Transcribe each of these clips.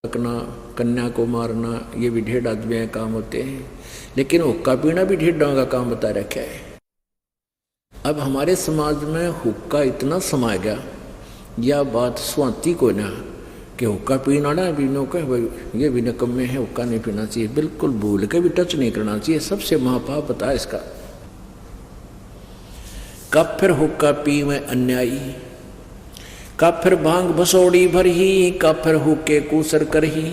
रखना, कन्या को मारना, ये भी ढेर आदमी के काम होते हैं। लेकिन हुक्का पीना भी ढेर का काम बता रखा है। अब हमारे समाज में हुक्का इतना समा गया, यह बात स्वाति को ना कि हुक्का पीना ना पीनो के भाई ये भी निकम्मे है, हुक्का नहीं पीना चाहिए। बिल्कुल भूल के भी टच नहीं करना चाहिए। सबसे महापाप बता इसका। कब फिर हुक्का पी में अन्यायी, कब फिर भांग भसोड़ी भर ही, कब फिर हुक्के कूसर कर ही,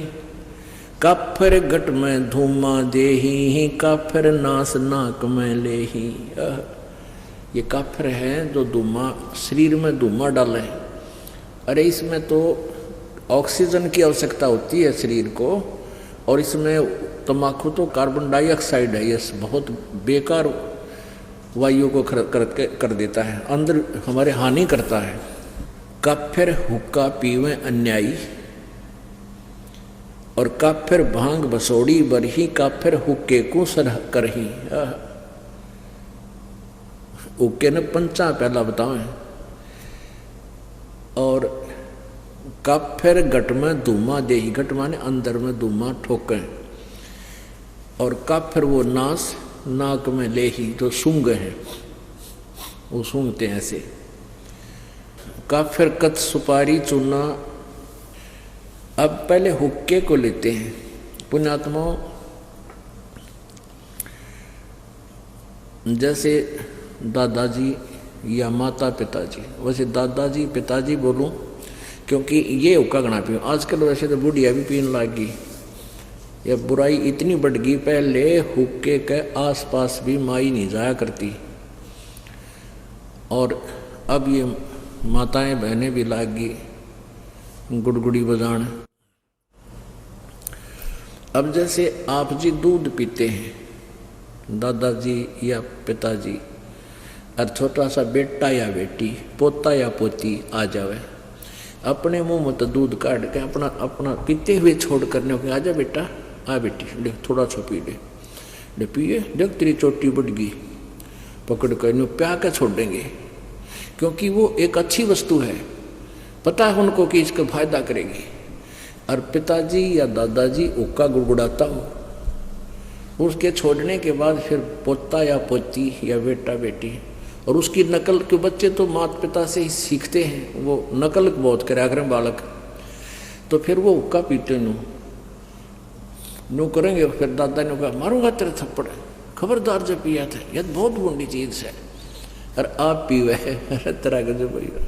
कब फिर घट में धूमा दे ही, कब फिर नास नाक में ले ही। ये काफिर है जो धूमा शरीर में धूमा डाले। अरे इसमें तो ऑक्सीजन की आवश्यकता होती है शरीर को, और इसमें तम्बाकू तो कार्बन डाइऑक्साइड है। ये बहुत बेकार वायु को कर देता है, अंदर हमारे हानि करता है। कब फिर हुक्का पीवे अन्यायी, और कब फिर भांग बसोड़ी बरही, कब फिर हुक्के को सर करही। हुक्के ने पंचा पहला बताए, और कब फिर घट में धूमा दे ही, घट माने अंदर में धूमा ठोके, और कब फिर वो नास नाक में ले ही, जो सूंघ है वो सूंघते हैं ऐसे। कब फिर कत सुपारी चूना। अब पहले हुक्के को लेते हैं पुण्यात्माओं। जैसे दादाजी या माता पिताजी, वैसे दादाजी पिताजी बोलूं क्योंकि ये हुक्का गणा पियो। आजकल वैसे तो बुढ़िया भी पीने लग गई। यह बुराई इतनी बढ़ गई, पहले हुक्के के आसपास भी माई नहीं जाया करती, और अब ये माताएं बहनें भी लाग गई गुड़गुड़ी बजान। अब जैसे आप जी दूध पीते हैं, दादाजी या पिताजी, और छोटा सा बेटा या बेटी, पोता या पोती आ जावे, अपने मुंह में तो दूध काट के अपना अपना पीते हुए छोड़ करने को, आजा बेटा, आ बेटी देख थोड़ा सा पी ले पिए, देख तेरी चोटी बढ़ गई, पकड़ कर नो प्या के छोड़ देंगे। क्योंकि वो एक अच्छी वस्तु है, पता है उनको कि इसका फायदा करेगी। और पिताजी या दादाजी हुक्का गुड़गुड़ाता हो, उसके छोड़ने के बाद फिर पोता या पोती या बेटा बेटी, और उसकी नकल के बच्चे तो माता पिता से ही सीखते हैं, वो नकल बहुत करे अगर बालक, तो फिर वो हुक्का पीते नो करेंगे। फिर दादा ने कहा मारूंगा तेरे थप्पड़, खबरदार जब पिया था, यह बहुत बुरी चीज है। और आप पीवे तरह के जो भैया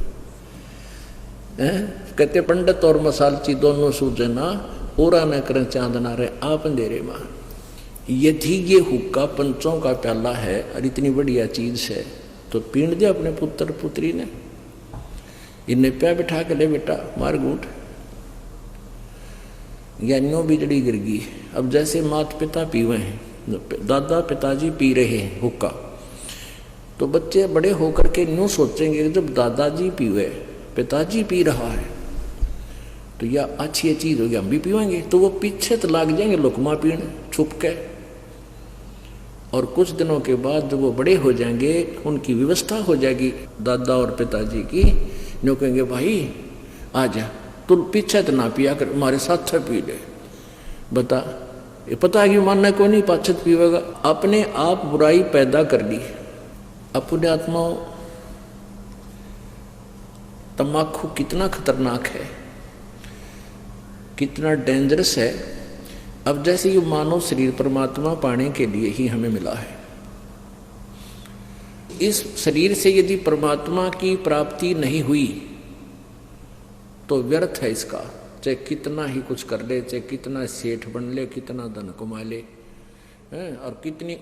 कहते पंडित और मसालची दोनों सूझे ना, पूरा न करें चांदना रहे आप अंधेरे मां। यदि ये हुक्का पंचों का प्याला है और इतनी बढ़िया चीज है, तो पीण दे अपने पुत्र पुत्री ने। इन्हें प्या बिठा के ले बेटा मार गूंठ, या न्यो बिजड़ी गिर गई। अब जैसे माता पिता पीवे हैं, दादा पिताजी पी रहे हैं हुक्का, तो बच्चे बड़े होकर के न्यू सोचेंगे जब दादाजी पीवे, पिताजी पी रहा है, तो यह अच्छी चीज होगी, हम भी पीवेंगे। तो वो पीछे तो लाग जाएंगे लुकमा पीने छुप के, और कुछ दिनों के बाद जब वो बड़े हो जाएंगे, उनकी व्यवस्था हो जाएगी दादा और पिताजी की, न्यू कहेंगे भाई आ जा, तू पीछे तो ना पिया कर, हमारे साथ पी ले। बता, ये पता है कि मानना को नहीं, पाछत पीवेगा। अपने आप बुराई पैदा कर ली। अपने आत्माओं, तम्बाकू कितना खतरनाक है, कितना डेंजरस है। अब जैसे ये मानव शरीर परमात्मा पाने के लिए ही हमें मिला है, इस शरीर से यदि परमात्मा की प्राप्ति नहीं हुई तो व्यर्थ है इसका। चाहे कितना ही कुछ कर ले, चाहे कितना सेठ बन ले, कितना धन कमा ले, और कितनी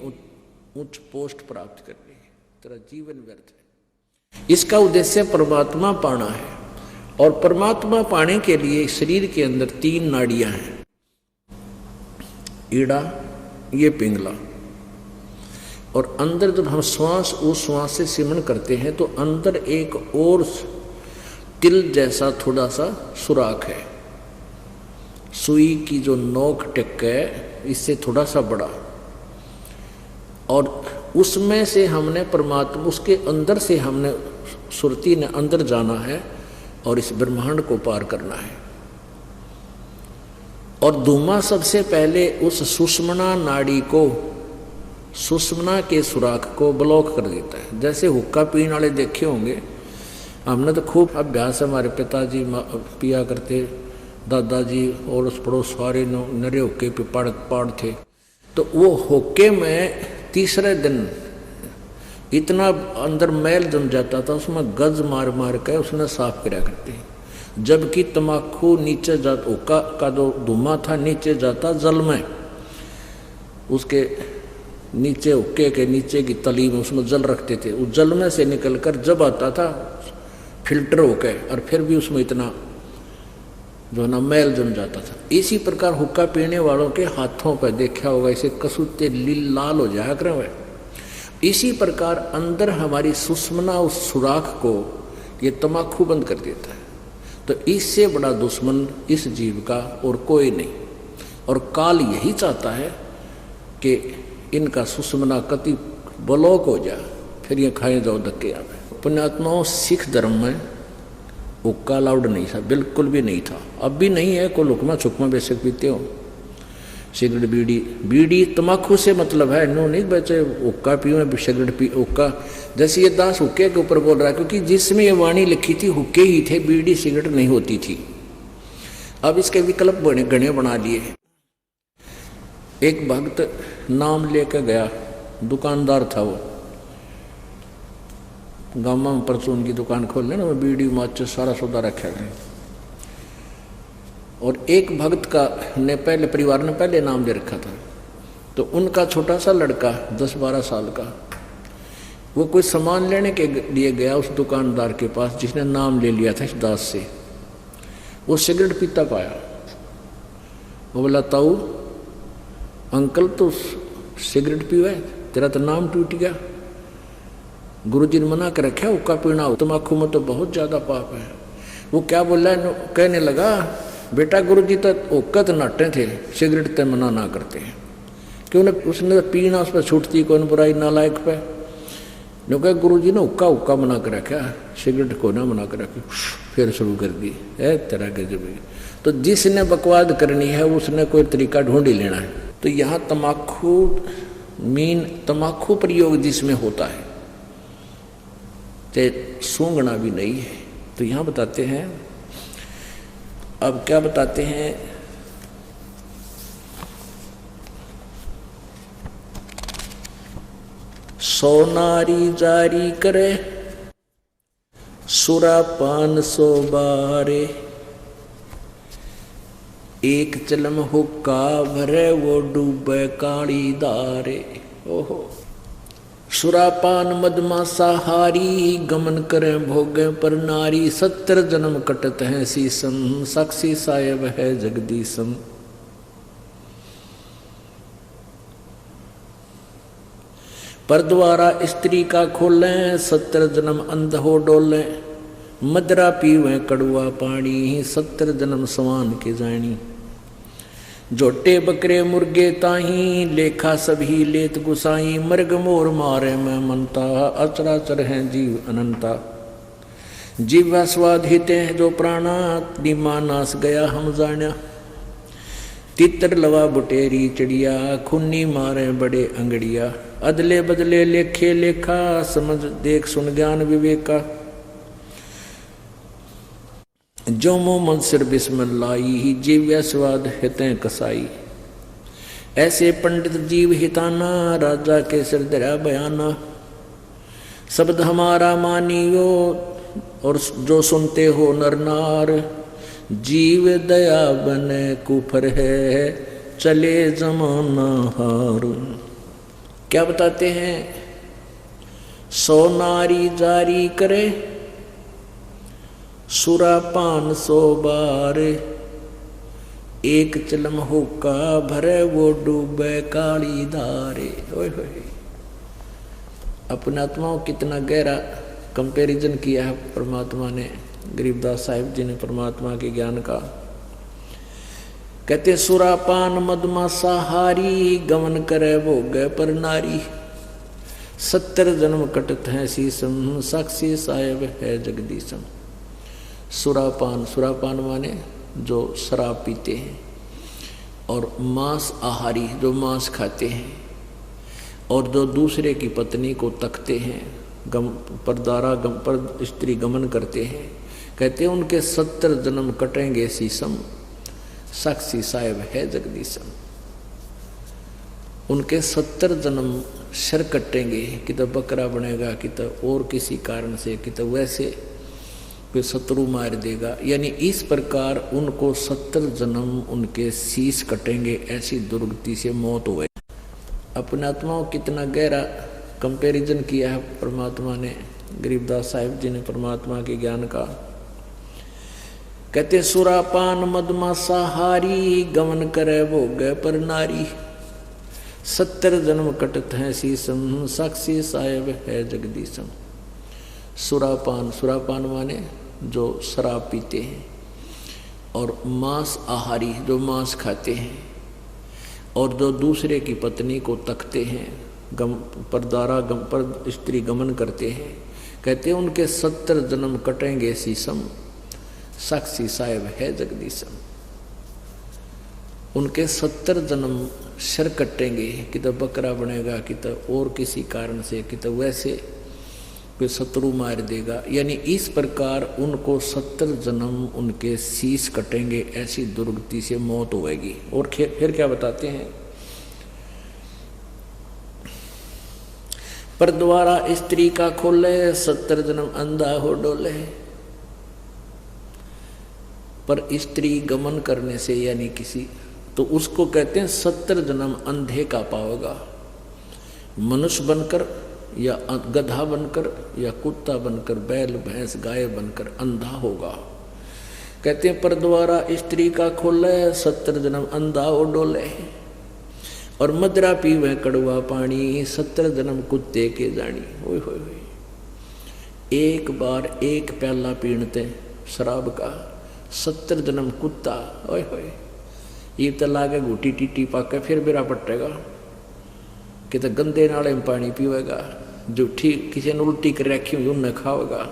उच्च पोस्ट प्राप्त कर ले, तेरा जीवन व्यर्थ है। इसका उद्देश्य परमात्मा पाना है, और परमात्मा पाने के लिए शरीर के अंदर 3 नाड़ियां हैं, ईड़ा, ये पिंगला, और अंदर जब हम श्वास उस श्वास से सिमरण करते हैं तो अंदर एक और तिल जैसा थोड़ा सा सुराख है, सुई की जो नोक टिक है इससे थोड़ा सा बड़ा, और उसमें से हमने परमात्मा, उसके अंदर से हमने सुरती ने अंदर जाना है और इस ब्रह्मांड को पार करना है। और धुआं सबसे पहले उस सुषुम्ना नाड़ी को, सुषुम्ना के सुराख को ब्लॉक कर देता है। जैसे हुक्का पीने वाले देखे होंगे, हमने तो खूब अभ्यास, हमारे पिताजी पिया करते, दादाजी और उस पड़ोस सारे नरे हुक्के पे पाड़ थे। तो वो हुक्के में तीसरे दिन इतना अंदर मैल जम जाता था, उसमें गज मार मार के उसने साफ कराया करते हैं। जबकि तम्बाकू नीचे जाता, हुक्का का जो धुआं था नीचे जाता जल में, उसके नीचे हुक्के के नीचे की तली में उसमें जल रखते थे, उस जल में से निकलकर जब आता था फिल्टर होके, और फिर भी उसमें इतना जो ना मैल जम जाता था। इसी प्रकार हुक्का पीने वालों के हाथों पर देखा होगा, इसे कसूते लाल हो जाया करें वह। इसी प्रकार अंदर हमारी सुषुम्ना उस सुराख को ये तम्बाकू बंद कर देता है। तो इससे बड़ा दुश्मन इस जीव का और कोई नहीं। और काल यही चाहता है कि इनका सुषुम्ना कति ब्लॉक हो जाए, फिर ये खाए जाओ धक्के आवे। पुण्यात्माओं, सिख धर्म में हुक्का अलाउड नहीं था, बिल्कुल भी नहीं था, अब भी नहीं है। कोई लुकमा छुकमा बेशक पीते हो, सिगरेट बीड़ी तम्बाकू से मतलब है, नो नहीं बचे हुक्का पियो सिगरेट पी हुक्का। जैसे ये दास हुक्के के ऊपर बोल रहा है, क्योंकि जिसमें ये वाणी लिखी थी हुक्के ही थे, बीड़ी सिगरेट नहीं होती थी। अब इसके विकल्प गणे बना लिए। एक भक्त नाम लेकर गया, दुकानदार था वो, गाँव में परचून की दुकान खोल लेना, वो बीड़ी माचिस सारा सौदा रखा गया। और एक भक्त का ने पहले परिवार ने पहले नाम दे रखा था, तो उनका छोटा सा लड़का 10-12 साल का, वो कोई सामान लेने के लिए गया उस दुकानदार के पास जिसने नाम ले लिया था इस दास से। वो सिगरेट पीता पाया, वो बोला, ताऊ अंकल तो सिगरेट पीवे, तेरा तो नाम टूट गया, गुरुजी ने मना कर रखा हुक्का पीना, तम्बाकू में तो बहुत ज़्यादा पाप है। वो क्या बोला, कहने लगा, बेटा गुरुजी तो हुक्का तो नाटे थे, सिगरेट तो मना ना करते हैं, क्यों ने उसने पीना उस पर छूटती कौन बुराई नालायक पे। जो कहा गुरुजी ने हुक्का मना कर रखा, सिगरेट को ना मना कर रखी, फिर शुरू कर दी है तेरा गजब। तो जिसने बकवाद करनी है उसने कोई तरीका ढूंढ ही लेना है। तो यहाँ तम्बाकू प्रयोग जिसमें होता है, चाहे सूंघना भी नहीं है। तो यहाँ बताते हैं, अब क्या बताते हैं, सोनारी जारी करे सुरापान 100 बारे, एक चलम हुक्का भरे वो डूबे काली दारे। ओहो, सुरापान मदमासा हारी, गमन करें भोगे पर नारी, 70 जन्म कटत हैं सीसम, साक्षी सायब है जगदीशम। पर द्वारा स्त्री का खोलें, 70 जन्म अंध हो डोलें, मदरा पीवें कड़ुआ पानी, 70 जन्म सवान के जानी। जोटे बकरे मुर्गे ताही, लेखा सभी लेत गुसाई, मर्ग मोर मारे में मनता, अचराचर हैं जीव अनंता। जीवा स्वाद हिते हैं जो प्राणा, निमा नास गया हम जाना। तितर लवा बुटेरी चिड़िया, खुन्नी मारे बड़े अंगड़िया, अदले बदले लेखे लेखा, समझ देख सुन ज्ञान विवेका। जो मुँह मन सिर बिस्मिल्लाही, जीव्या स्वाद हितें कसाई। ऐसे पंडित जीव हिताना, राजा के सिर दरा बयाना। शब्द हमारा मानियो और जो सुनते हो नर नार, जीव दया बने कुफर है, चले जमाना हार। क्या बताते हैं, सोनारी जारी करे सुरापान 100 बारे, एक चलम हुक्का भरे वो डूबे काली धारे। ओए होए, अपने आत्माओं कितना गहरा कंपैरिजन किया है परमात्मा ने, गरीबदास साहिब जी ने परमात्मा के ज्ञान का। कहते सुरापान मदमासा हारी, गमन करे भोगे पर नारी, 70 जन्म कटत हैं शीसम, साक्षी साहेब है जगदीशम। सुरापान माने जो शराब पीते हैं, और मांस आहारी जो मांस खाते हैं और जो दूसरे की पत्नी को तकते हैं, पर स्त्री गमन करते हैं, कहते हैं उनके 70 जन्म कटेंगे शीशम, साक्षी साहेब है जगदीशम। उनके 70 जन्म सिर कटेंगे, कि तो बकरा बनेगा, कि तो और किसी कारण से, कि तो वैसे कोई शत्रु मार देगा। यानी इस प्रकार उनको 70 जन्म उनके शीश कटेंगे, ऐसी दुर्गति से मौत हुए। अपने आत्माओं कितना गहरा कंपैरिजन किया है परमात्मा ने, गरीबदास साहिब जी ने परमात्मा के ज्ञान का। कहते सुरापान मदमासाहारी, गमन करे भोग पर नारी, 70 जन्म कटत है शीशम, साक्षी साहेब है जगदीशम। सुरापान, सुरापान माने जो शराब पीते हैं, और मांस आहारी जो मांस खाते हैं, और जो दूसरे की पत्नी को तकते हैं, पर स्त्री गमन करते हैं, कहते हैं उनके 70 जन्म कटेंगे शीशम, साक्षी साहेब है जगदीशम। उनके 70 जन्म सिर कटेंगे, कि तो बकरा बनेगा, कि तो और किसी कारण से, कि तो वैसे कोई शत्रु मार देगा। यानी इस प्रकार उनको 70 जन्म उनके शीश कटेंगे, ऐसी दुर्गति से मौत होगी। और फिर क्या बताते हैं, पर द्वारा स्त्री का खोले, 70 जन्म अंधा हो डोले। पर स्त्री गमन करने से, यानी किसी, तो उसको कहते हैं 70 जन्म अंधे का पाओगा। मनुष्य बनकर या गधा बनकर या कुत्ता बनकर, बैल भैंस गाय बनकर अंधा होगा। कहते हैं पर द्वारा स्त्री का खोले, 70 जन्म अंधा हो डोले। और मदरा पीवे कड़वा पानी, 70 जन्म कुत्ते के जानी। ओए होए होए, एक बार एक प्याला पीणते शराब का, 70 जन्म कुत्ता। ओए होए, ये तो लागे घूटी टीटी पाके फिर बेरा पटेगा, कि तो गंदे नाले में पानी पीवेगा, जो ठीक किसी ने उल्टी कर रखी हुई उन्हें खाओगा,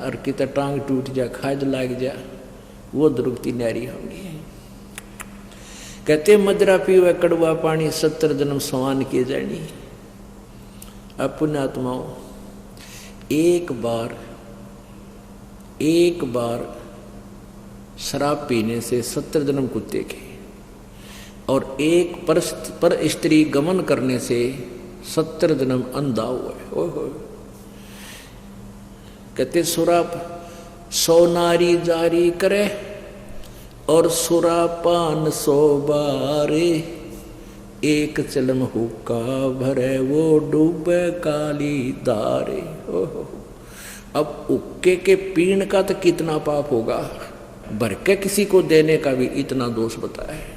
और कि तो टांग टूट जा, खाज लाग जा, वो दुर्गति नारी होगी। कहते मदरा पीवे कड़वा पानी, 70 जन्म समान किए जानी। अब पुण्यात्माओं, एक बार शराब पीने से 70 जन्म कुत्ते के, और एक पर स्त्री गमन करने से 70 जन्म अंधा हुआ है। ओहो, कहते सुराप 100 नारी जारी करे, और सुरापान 100 बारे, एक चलम हुक्का भरे, वो डूबे काली दारे। ओहो, अब हुक्के के पीण का तो कितना पाप होगा, भर के किसी को देने का भी इतना दोष बताया है।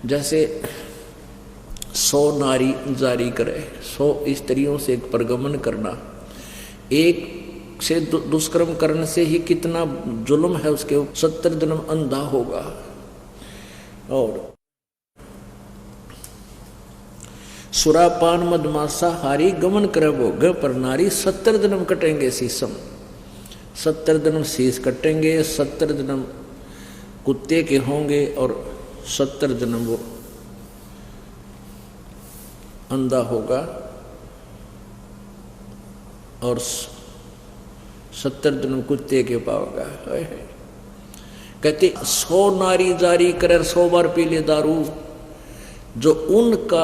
जैसे 100 नारी जारी करे, 100 स्त्रियों से परगमन करना, एक से दुष्कर्म करने से ही कितना जुल्म है उसके, 70 जन्म अंधा होगा। और सुरापान मदमासा हारी, गमन करे भोग पर नारी, 70 जन्म कटेंगे शीशम, 70 जन्म शीश कटेंगे, 70 जन्म कुत्ते के होंगे, और 70 जन्म वो अंधा होगा, और 70 जन्म कुत्ते के पाओगा। कहते 100 नारी जारी करे, 100 बार पी ले दारू, जो उनका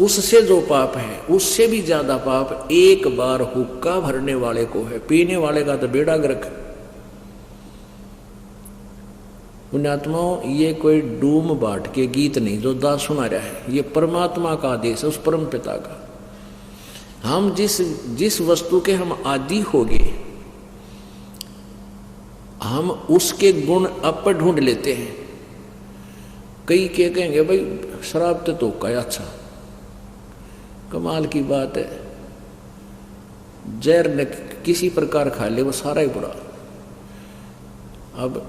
उससे जो पाप है उससे भी ज्यादा पाप एक बार हुक्का भरने वाले को है। पीने वाले का तो बेड़ा गर्क। पुण्यात्माओं, ये कोई डूम बाट के गीत नहीं जो दास सुना रहा है, ये परमात्मा का आदेश है, उस परम पिता का। हम जिस वस्तु के हम आदि हो गए, हम उसके गुण अप ढूंढ लेते हैं। कई के कहेंगे भाई शराब तो का अच्छा, कमाल की बात है, जहर ने किसी प्रकार खा ले वो सारा ही बुरा। अब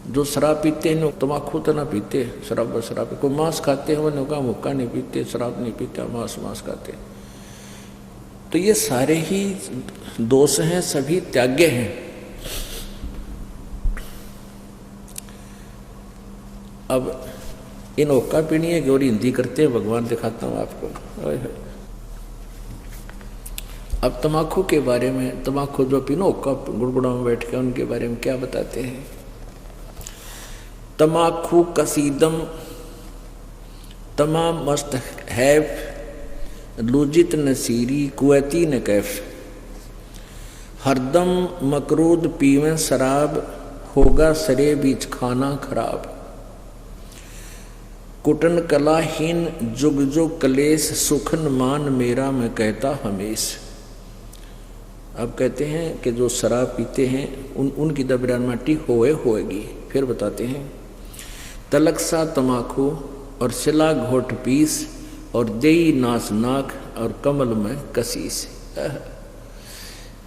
जो शराब पीते हैं तम्बाकू तो ना पीते, शराब को मांस खाते हैं, वो का मुक्का नहीं पीते, शराब नहीं पीते, मांस खाते। तो ये सारे ही दोष हैं, सभी त्याग्य हैं। अब इन ओक्का पीनी है कि और हिंदी करते हैं भगवान, दिखाता हूँ आपको। अब तमाकू के बारे में, तमाकू जो पीनो ओक्का गुड़गुड़ा में बैठ के, उनके बारे में क्या बताते हैं। तमाकू कसीदम तमाम मस्त हैफ लुजित नसीरी कुवैती न कैफ, हरदम मकरूद पीवें शराब होगा सरे बीच खाना खराब, कुटन कलाहीन जुग जुग कलेस सुखन मान मेरा मैं कहता हमेश। अब कहते हैं कि जो शराब पीते हैं उनकी दबरानमाटी होएगी। फिर बताते हैं तलक सा तमाकू और सिला घोट पीस और देई नास नाक और कमल में कसीस।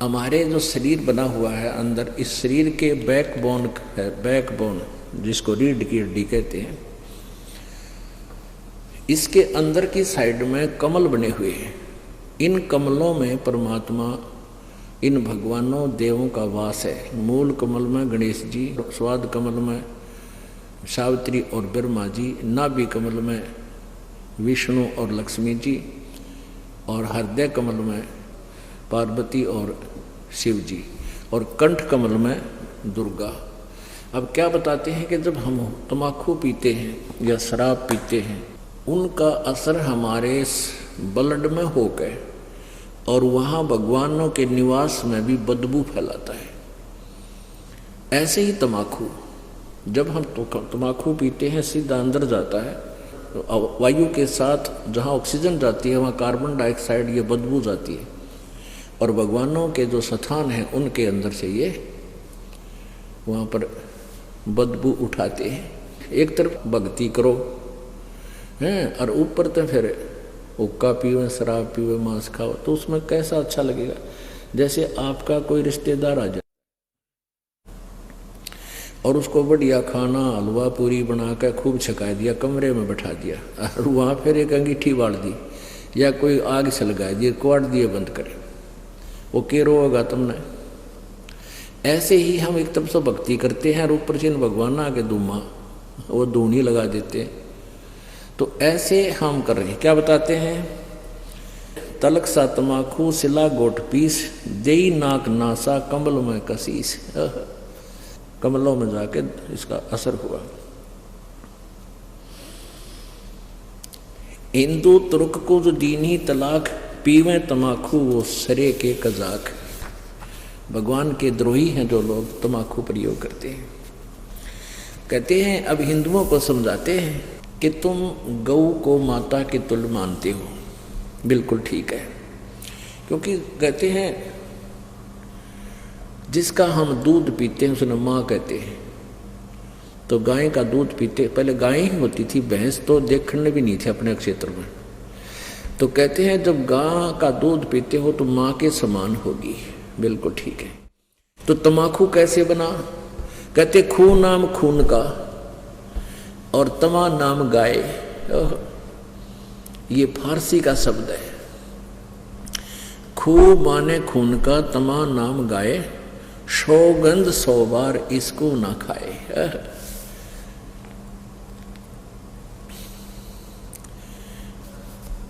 हमारे जो शरीर बना हुआ है अंदर, इस शरीर के बैकबोन है, बैकबोन जिसको रीढ़ की हड्डी कहते हैं, इसके अंदर की साइड में कमल बने हुए हैं। इन कमलों में परमात्मा, इन भगवानों देवों का वास है। मूल कमल में गणेश जी, स्वाद कमल में सावित्री और ब्रह्मा जी, नाभि कमल में विष्णु और लक्ष्मी जी, और हृदय कमल में पार्वती और शिव जी, और कंठ कमल में दुर्गा। अब क्या बताते हैं कि जब हम तम्बाकू पीते हैं या शराब पीते हैं, उनका असर हमारे ब्लड में होकर और वहाँ भगवानों के निवास में भी बदबू फैलाता है। ऐसे ही तम्बाकू, जब हम तम्बाकू पीते हैं सीधा अंदर जाता है, तो वायु के साथ जहाँ ऑक्सीजन जाती है वहाँ कार्बन डाइऑक्साइड ये बदबू जाती है, और भगवानों के जो स्थान हैं उनके अंदर से ये वहाँ पर बदबू उठाते हैं। एक तरफ भक्ति करो हैं और ऊपर तो फिर हुक्का पीवे, शराब पीवे, मांस खाओ, तो उसमें कैसा अच्छा लगेगा। जैसे आपका कोई रिश्तेदार आ जाए और उसको बढ़िया खाना हलवा पूरी बना कर खूब छका दिया, कमरे में बैठा दिया और वहाँ फिर एक अंगीठी बाढ़ दी या कोई आग सलगा दी, क्वाट दिए बंद करे, वो के रोगा तुमने। ऐसे ही हम एक तरफ से भक्ति करते हैं और ऊपर से भगवान आके धूमा वो धूनी लगा देते हैं। तो ऐसे हम कर रहे हैं। क्या बताते हैं, तलक सा तमाकू सिला गोट पीस देई नाक नासा कमल में कसीस। कमलों में जाके इसका असर हुआ। हिंदू तुर्क को जो दीनी तलाक पीवे तमाकू वो सरे के कजाक। भगवान के द्रोही हैं जो लोग तमाकू प्रयोग करते हैं। कहते हैं अब हिंदुओं को समझाते हैं कि तुम गऊ को माता के तुल्य मानते हो, बिल्कुल ठीक है, क्योंकि कहते हैं जिसका हम दूध पीते हैं उसने माँ कहते हैं। तो गाय का दूध पीते, पहले गाय ही होती थी, भैंस तो देखने भी नहीं थे अपने क्षेत्र में। तो कहते हैं जब गाय का दूध पीते हो तो माँ के समान होगी, बिल्कुल ठीक है। तो तमाकू कैसे बना, कहते खून नाम खून का और तमा नाम गाय। ये फारसी का शब्द है। खू माने खून का, तमा नाम गाय, सौगंध 100 बार इसको ना खाए।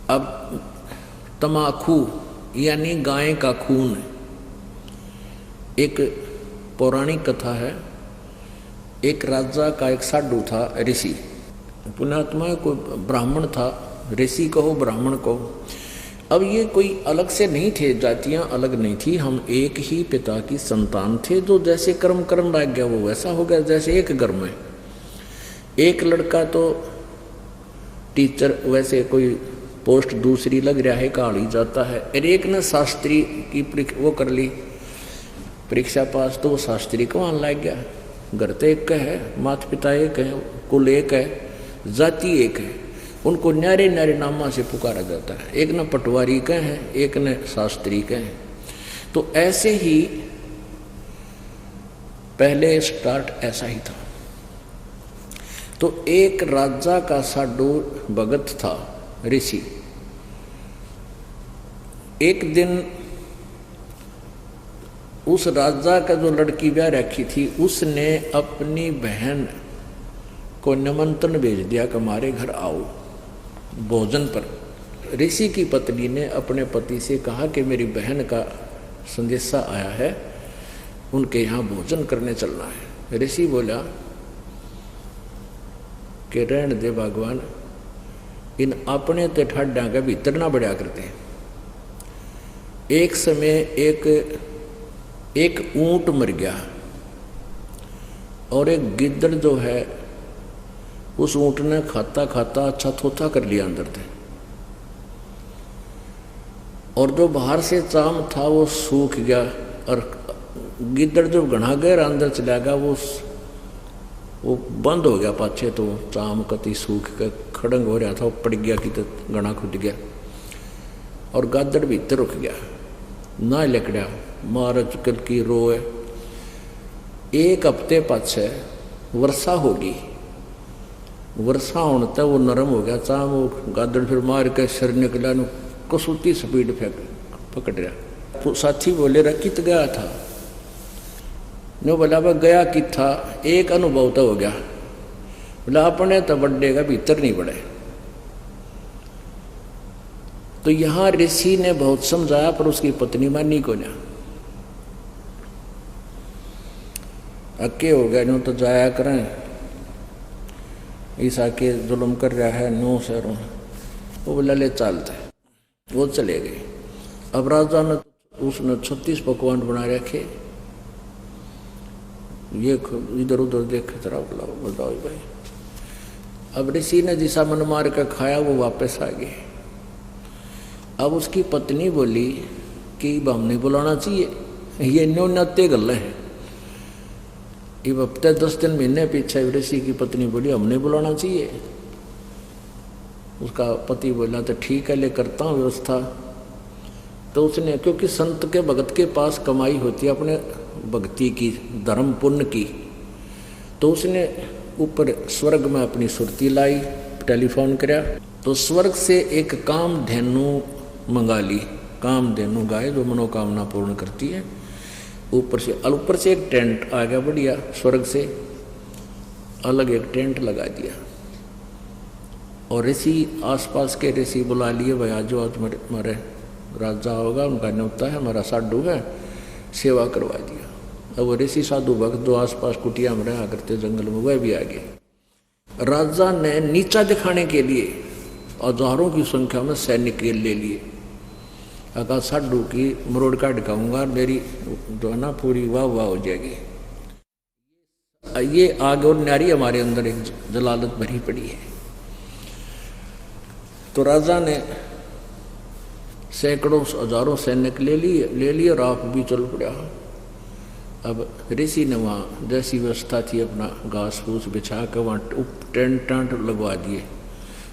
अब तमाकू यानी गाय का खून। एक पौराणिक कथा है, एक राजा का एक साधु था, ऋषि, पुण्यात्मा को ब्राह्मण था, ऋषि कहो ब्राह्मण कहो। अब ये कोई अलग से नहीं थे, जातियां अलग नहीं थी, हम एक ही पिता की संतान थे। जो जैसे कर्म लग गया वो वैसा हो गया, जैसे एक घर में एक लड़का तो टीचर, वैसे कोई पोस्ट दूसरी लग रहा है, काढ़ी जाता है। और एक ने शास्त्री की वो कर ली परीक्षा पास, तो वो शास्त्री को वहाँ लग गया। घर तो एक है, माता पिता एक है, कुल एक है, जाति एक है, उनको न्यारे न्यारे नामा से पुकारा जाता है। एक न पटवारी का है, एक न शास्त्री का है। तो ऐसे ही पहले स्टार्ट ऐसा ही था। तो एक राजा का साधु भगत था, ऋषि। एक दिन उस राजा का जो लड़की ब्याह रखी थी, उसने अपनी बहन को निमंत्रण भेज दिया कि हमारे घर आओ भोजन पर। ऋषि की पत्नी ने अपने पति से कहा कि मेरी बहन का संदेशा आया है, उनके यहाँ भोजन करने चलना है। ऋषि बोला कि रहने दे भगवान, इन अपने तो ठाड्या के भीतर ना बढ़िया करते। एक समय एक ऊंट मर गया और एक गिद्दड़ जो है उस ऊंट ने खाता खाता अच्छा थोथा कर लिया अंदर से, और जो बाहर से चाम था वो सूख गया, और गिद्दड़ जो घना गहरा अंदर चला गया वो बंद हो गया पाछे, तो चाम कति सूख के खड़ंग हो रहा था, वो पड़ गया कि तो घना खुद गया, और गादड़ भीतर रुक गया ना लकड़ा मार चुकल की रोए। एक हफ्ते पाछे वर्षा होगी, वर्षा होने तक वो नरम हो गया चाम, वो गादड़ फिर मार के सिर निकला, कसूती स्पीड फेंक पकड़ रहा। साथी बोले रहा कित गया था, नो बोला वह गया कि था, एक अनुभव तो हो गया, बोला अपने तो बड्डे का भीतर नहीं बढ़े। तो यहां ऋषि ने बहुत समझाया पर उसकी पत्नी मानी को ना, अक्के हो गया, नो तो जाया करें, ईसा के जुल्म कर रहा है नो शहरों। वो बोला ले चलते, वो चले गए। अब राजा ने उसने 36 पकवान बना रखे, ये इधर उधर देख जरा बताओ भाई। अब ऋषि ने जिसा मन मार कर खाया वो वापस आ गए। अब उसकी पत्नी बोली कि हम नहीं बुलाना चाहिए, ये न्योन्यते गल है। ये हफ्ते 10 दिन महीने पीछे ऋषि की पत्नी बोली हम नहीं बुलाना चाहिए। उसका पति बोला तो ठीक है ले करता हूँ व्यवस्था। तो उसने, क्योंकि संत के भगत के पास कमाई होती है अपने भक्ति की, धर्म पुण्य की, तो उसने ऊपर स्वर्ग में अपनी सुरती लाई, टेलीफोन कराया, तो स्वर्ग से एक कामधेनु मंगा ली। कामधेनु गाय जो मनोकामना पूर्ण करती है। ऊपर से एक टेंट आ गया बढ़िया, स्वर्ग से अलग एक टेंट लगा दिया, और ऋषि आसपास के ऋषि बुला लिए, भाई आज हमारे राजा होगा, उनका न्योता है, हमारा साधु है, सेवा करवा दिया। अब वो ऋषि साधु भक्त जो आसपास कुटिया में रहा करते जंगल में, वह भी आ गए। राजा ने नीचा दिखाने के लिए हजारों की संख्या में सैनिक ले लिए। अगर साधु की मरोड़ का दिखाऊंगा, मेरी जो है ना पूरी वाह वाह हो जाएगी। ये आग और नारी हमारे अंदर एक जलालत भरी पड़ी है। तो राजा ने सैकड़ों हजारों सैनिक ले लिए और आप भी चल पड़ा। अब ऋषि ने वहाँ जैसी व्यवस्था थी अपना घास फूस बिछा कर वहाँ टेंट लगवा दिए,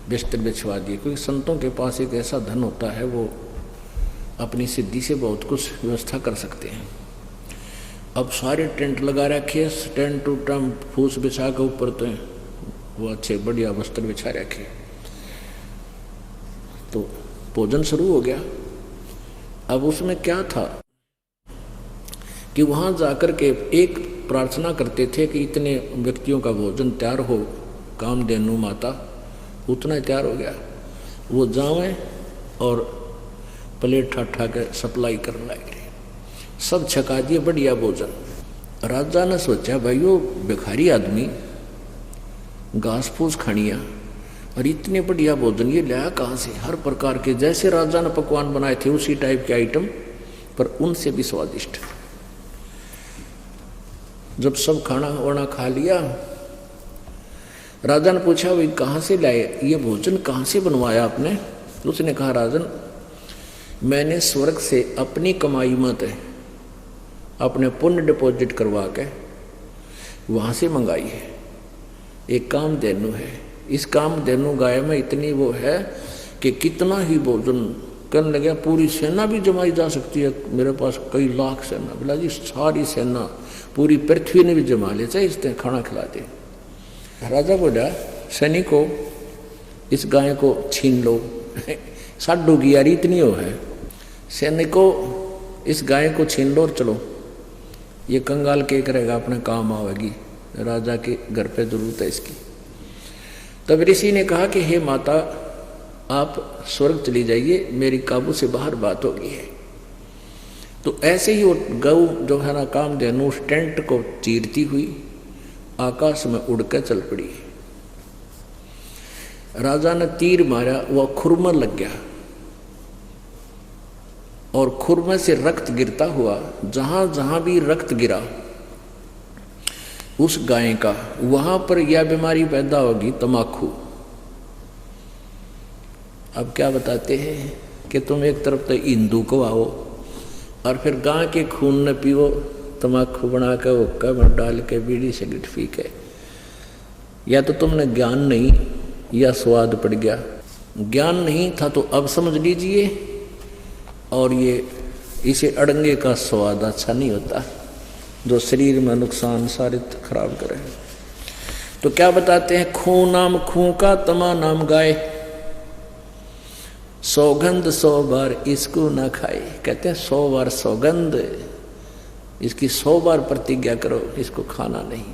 बिस्तर बिछवा दिए, क्योंकि संतों के पास एक ऐसा धन होता है वो अपनी सिद्धि से बहुत कुछ व्यवस्था कर सकते हैं। अब सारे टेंट लगा रखे, टेंट उटम फूस बिछा के ऊपर तो वो अच्छे बढ़िया वस्त्र बिछा रखे। तो भोजन शुरू हो गया। अब उसमें क्या था कि वहां जाकर के एक प्रार्थना करते थे कि इतने व्यक्तियों का भोजन तैयार हो, कामधेनु माता उतना तैयार हो गया, वो जाएं और प्लेट ठा के सप्लाई करने लगे। सब छका दिए बढ़िया भोजन। राजा ने सोचा भाई वो भिखारी आदमी घास फूस खानिया और इतने बढ़िया भोजन ये लाया कहाँ से? हर प्रकार के जैसे राजा ने पकवान बनाए थे उसी टाइप के आइटम, पर उनसे भी स्वादिष्ट। जब सब खाना वाना खा लिया, राजा ने पूछा भाई कहाँ से लाए ये भोजन, कहाँ से बनवाया आपने? तो उसने कहा राजन मैंने स्वर्ग से अपनी कमाई मत है, अपने पुण्य डिपॉजिट करवा के वहाँ से मंगाई है। एक कामधेनु है, इस कामधेनु गाय में इतनी वो है कि कितना ही भोजन करने लगे पूरी सेना भी जमाई जा सकती है। मेरे पास कई लाख सेना, बोला जी सारी सेना पूरी पृथ्वी ने भी जमा ले, चाहे इसने खाना खिला दे। राजा बोला सैनिकों इस गाय को छीन लो। साडू की यारी इतनी हो है, सैनिकों इस गाय को छीन लो और चलो, ये कंगाल के करेगा अपने काम आवेगी, राजा के घर पे जरूरत है इसकी। तब ऋषि ने कहा कि हे माता, आप स्वर्ग चली जाइए, मेरी काबू से बाहर बात हो गई है। तो ऐसे ही वो गऊ जो है ना कामधेनु उस टेंट को चीरती हुई आकाश में उड़कर चल पड़ी। राजा ने तीर मारा, वह खुरमर लग गया और खुरमे से रक्त गिरता हुआ जहां जहां भी रक्त गिरा उस गाय का, वहां पर यह बीमारी पैदा होगी, तमाकू। अब क्या बताते हैं कि तुम एक तरफ तो हिंदू को आओ और फिर गाय के खून न पियो, तमाकू बना कर हुक्का में डाल के बीड़ी सिगरेट पी के। या तो तुमने ज्ञान नहीं या स्वाद पड़ गया। ज्ञान नहीं था तो अब समझ लीजिए, और ये इसे अड़ंगे का स्वाद अच्छा नहीं होता जो शरीर में नुकसान सारे खराब करे। तो क्या बताते हैं, खून नाम खूं का, तमा नाम गाय, सौगंध 100 बार इसको ना खाए। कहते हैं 100 बार सौगंध, इसकी 100 बार प्रतिज्ञा करो, इसको खाना नहीं।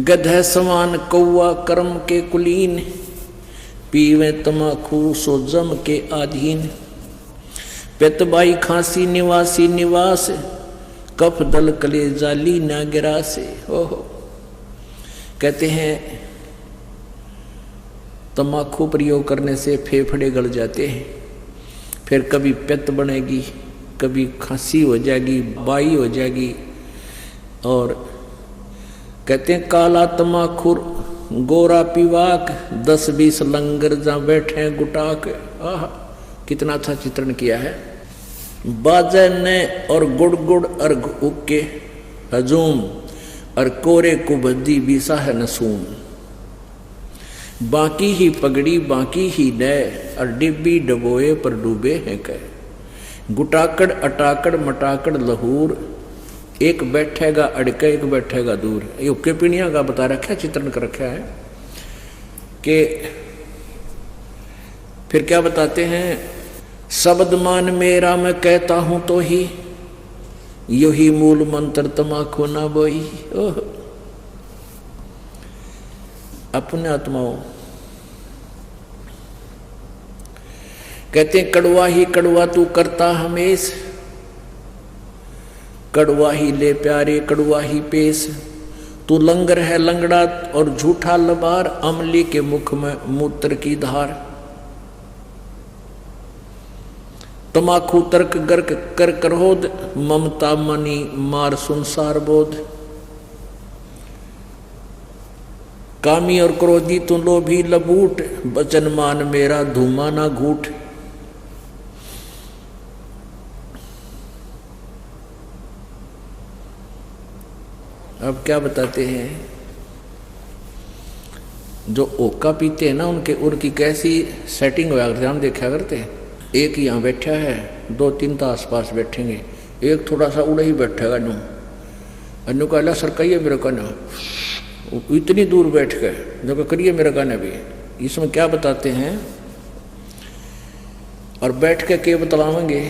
गधे समान कौआ कर्म के कुलीन, पीवे तमाकू सो जम के आधीन। पेतबाई खांसी निवासी निवास, कफ दल कले जाली ना गिरा से। ओहो, कहते हैं तम्बाकू प्रयोग करने से फेफड़े गल जाते हैं, फिर कभी पित्त बनेगी, कभी खांसी हो जाएगी, बाई हो जाएगी। और कहते हैं काला तम्बाखुर गोरा पीवाक, 10-20 लंगर जहाँ बैठे गुटाक। आह, कितना अच्छा चित्रण किया है। बाजे ने और गुड़ गुड़ अर्घ उके हजूम, और कोरे कुबद्दी बीसा है नसूम। बाकी ही पगड़ी बाकी ही नए, और डिब्बी डबोए पर डूबे हैं कह। गुटाकड़ अटाकड़ मटाकड़ लहूर, एक बैठेगा अड़के एक बैठेगा दूर। ये उक्के पीणिया का बता रखा है, चित्रण कर रखा है कि फिर क्या बताते हैं, शब्द मान मेरा मैं कहता हूं तो ही, यो ही मूल मंत्र तमाकू ना बोई। ओह, अपने आत्माओं कहते हैं कड़वा ही कड़वा तू करता हमेश, कड़वा ही ले प्यारे कड़वा ही पेश। तू लंगर है लंगड़ा और झूठा लबार, अमली के मुख में मूत्र की धार। तमाकू तर्क गर्क कर क्रोध, ममता मनी मार संसार बोध। कामी और क्रोधी तू लोभी लबूट, बचन मान मेरा धूमा ना घूट। अब क्या बताते हैं, जो ओका पीते हैं ना उनकी कैसी सेटिंग होया करते, हम देखा करते हैं। एक यहाँ बैठा है, 2-3 तो आसपास बैठेंगे, एक थोड़ा सा उड़े ही बैठेगा नू, अन्नू कहला सरकाइए मेरे का ना, इतनी दूर बैठ गए जो करिए मेरे का ना भी। इसमें क्या बताते हैं, और बैठ के के बतलावेंगे,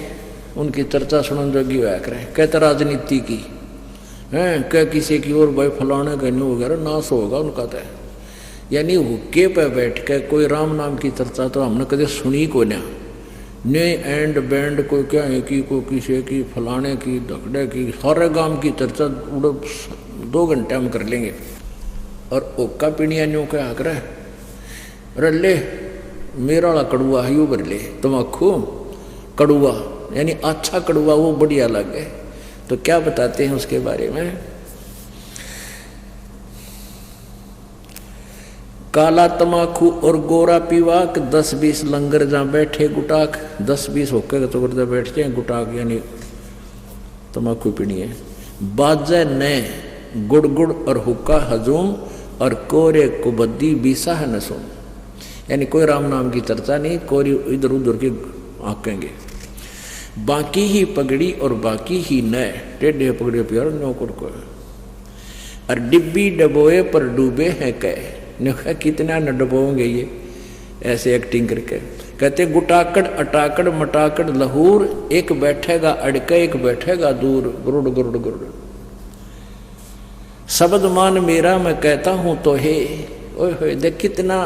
उनकी चर्चा सुनन जोगी होया करें। कहते राजनीति की हैं, क्या किसी की और भाई फलाने का न्यू वगैरह नाश होगा उनका। तो यानी हुक्के पे बैठ के कोई राम नाम की चर्चा तो हमने कभी सुनी को ना, ने एंड बैंड कोई क्या है कि कोई किसी की फलाने की दखड़े की, सारे गांव की चर्चा 2 घंटे हम कर लेंगे। और ओका पीणिया न्यू क्या कर रले मेरा वाला कड़ुआ है यू भर ले, तमाकू कड़ुआ यानी अच्छा कड़ुआ वो बढ़िया लगे। तो क्या बताते हैं उसके बारे में, काला तमाकू और गोरा पीवाक, 10-20 लंगर जहाँ बैठे गुटाक। 10-20 होके तो करते बैठते हैं गुटाक, यानी तमाकू पीनी है। बाजे ने गुड़ गुड़ और हुक्का हजूम, और कोरे कुबद्दी बीसा है नसूम। यानी कोई राम नाम की चर्चा नहीं, कोई इधर उधर की आंकेंगे। बाकी ही पगड़ी और बाकी ही नए, टेढ़े पगड़े प्यार नौकर को। और डिब्बी डबोए पर डूबे हैं कह, ने कहा कितना न डबोंगे ये ऐसे एक्टिंग करके। कहते गुटाकड़ अटाकड़ मटाकड़ लहूर, एक बैठेगा अड़के एक बैठेगा दूर। गुरुड़ गुरुड़ गुरुड़, शब्द मान मेरा मैं कहता हूं तो हे, ओए होए, देख कितना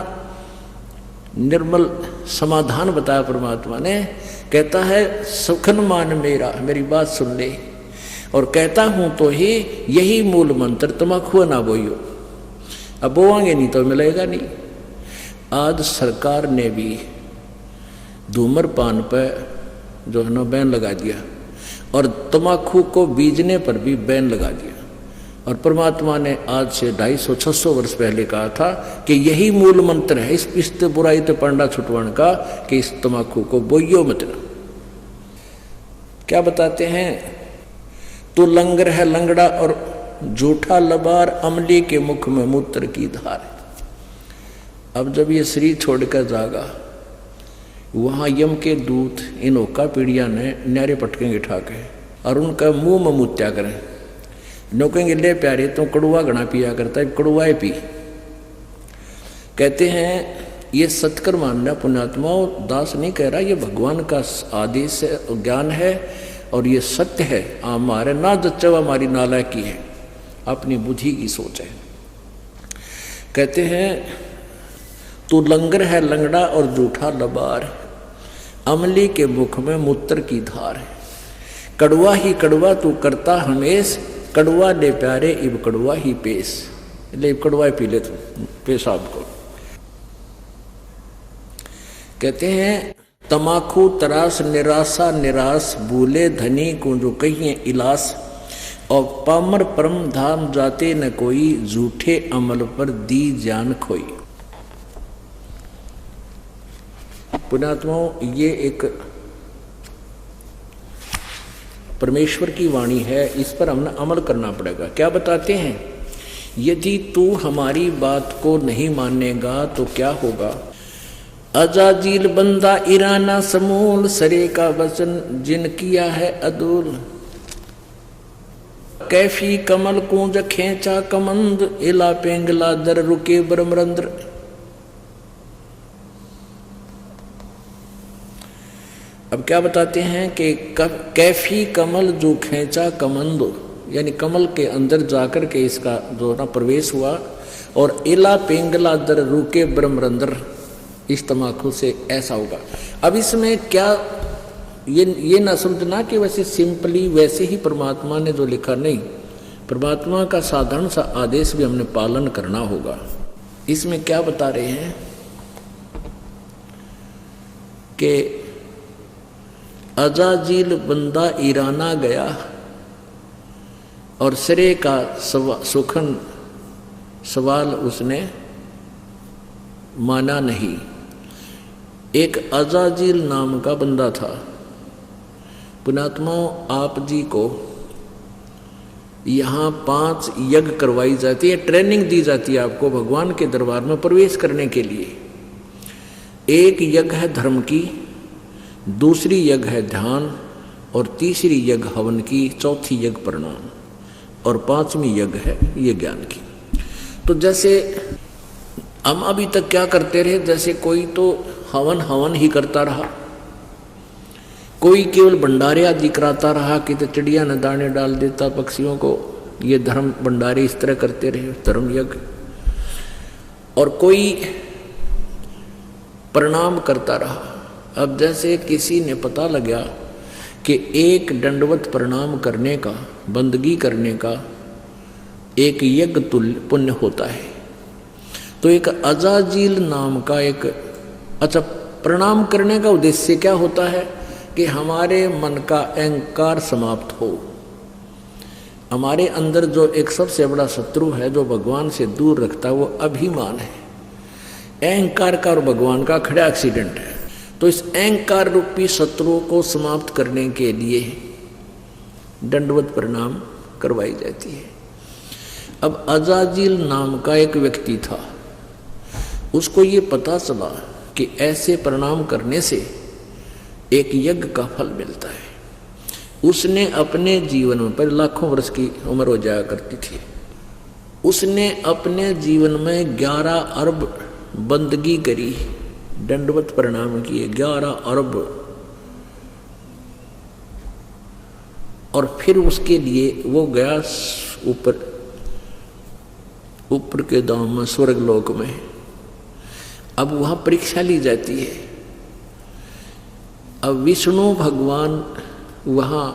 निर्मल समाधान बताया परमात्मा ने। कहता है सुखन मान मेरा, मेरी बात सुन ले, और कहता हूं तो ही यही मूल मंत्र, तमाकू ना बोइयो। अब बोवांगे नहीं तो मिलेगा नहीं। आज सरकार ने भी धूम्रपान पर जो है ना बैन लगा दिया, और तमाकू को बीजने पर भी बैन लगा दिया। और परमात्मा ने आज से 250-600 वर्ष पहले कहा था कि यही मूल मंत्र है इस बुराई तो पंडा छुटवाण का, कि इस तमाकू को बोइयो मत ना। क्या बताते हैं, तू लंगर है लंगड़ा और झूठा लबार, अमली के मुख में मूत्र की धार। अब जब ये शरीर छोड़कर जागा, वहां यम के दूत इन ओका पीड़िया ने न्यारे पटकेंगे ठाके, और उनका मुंह में मुत्या करें। नौकेंगे ले प्यारे तो कड़ुआ घना पिया करता है, कड़ुआए पी। कहते हैं ये सत्कर मानना पुण्यात्माओं, दास नहीं कह रहा, ये भगवान का आदेश है, ज्ञान है, और ये सत्य है। हमारे ना जच्चा हमारी नालायकी है, अपनी बुद्धि की सोच है। कहते हैं तू लंगर है लंगड़ा और झूठा लबार, अमली के मुख में मूत्र की धार। कड़वा ही कड़वा तू करता हमेश, कड़वा ले प्यारे इब कड़वा ही पेश। ले कड़वा पी ले तू पेशाब को। कहते हैं तमाकू तरास निराशा निराश, भूले धनी को जो कहिए इलास, और पामर परम धाम जाते न कोई, झूठे अमल पर दी जान खोई। पुण्यात्माओं, ये एक परमेश्वर की वाणी है, इस पर हमने अमल करना पड़ेगा। क्या बताते हैं, यदि तू हमारी बात को नहीं मानेगा तो क्या होगा। अजाजील बंदा ईराना समूल, सरे का वचन जिन किया है अदूल। कैफी कमल कूंज खेचा कमंद, इला पेंगला दर रुके ब्रह्मरंद्र। अब क्या बताते हैं कि कैफी कमल जो खेचा कमंद, यानी कमल के अंदर जाकर के इसका जो ना प्रवेश हुआ, और इला पेंगला दर रुके ब्रह्मरंद्र, इस तमाकू से ऐसा होगा। अब इसमें क्या ये ना समझना कि वैसे सिंपली वैसे ही परमात्मा ने जो लिखा, नहीं, परमात्मा का साधारण सा आदेश भी हमने पालन करना होगा। इसमें क्या बता रहे हैं कि अजाजील बंदा ईराना गया, और सिरे का सुखन सवाल उसने माना नहीं। एक अजाजील नाम का बंदा था। पुण्यात्माओं, आप जी को यहाँ 5 यज्ञ करवाई जाती है, ट्रेनिंग दी जाती है आपको भगवान के दरबार में प्रवेश करने के लिए। एक यज्ञ है धर्म की, दूसरी यज्ञ है ध्यान, और तीसरी यज्ञ हवन की, चौथी यज्ञ प्रणाम, और 5वीं यज्ञ है ये ज्ञान की। तो जैसे हम अभी तक क्या करते रहे, जैसे कोई तो हवन ही करता रहा, कोई केवल भंडारे आदि कराता रहा कि तो चिड़िया न दाने डाल देता पक्षियों को, ये धर्म भंडारे इस तरह करते रहे, धर्म यज्ञ। और कोई प्रणाम करता रहा। अब जैसे किसी ने पता लगा कि एक दंडवत प्रणाम करने का, बंदगी करने का एक यज्ञ तुल्य पुण्य होता है, तो एक अजाजील नाम का एक, अच्छा, प्रणाम करने का उद्देश्य क्या होता है कि हमारे मन का अहंकार समाप्त हो। हमारे अंदर जो एक सबसे बड़ा शत्रु है जो भगवान से दूर रखता है, वो अभिमान है। अहंकार का और भगवान का खड़ा एक्सीडेंट है। तो इस अहंकार रूपी शत्रुओं को समाप्त करने के लिए दंडवत प्रणाम करवाई जाती है। अब अजाजील नाम का एक व्यक्ति था, उसको ये पता चला कि ऐसे प्रणाम करने से एक यज्ञ का फल मिलता है। उसने अपने जीवन में, पर लाखों वर्ष की उम्र हो जाया करती थी, उसने अपने जीवन में 11 अरब बंदगी करी, दंडवत प्रणाम किए 11 अरब, और फिर उसके लिए वो गया ऊपर ऊपर के धाम में, स्वर्ग लोक में। अब वहां परीक्षा ली जाती है। अब विष्णु भगवान वहां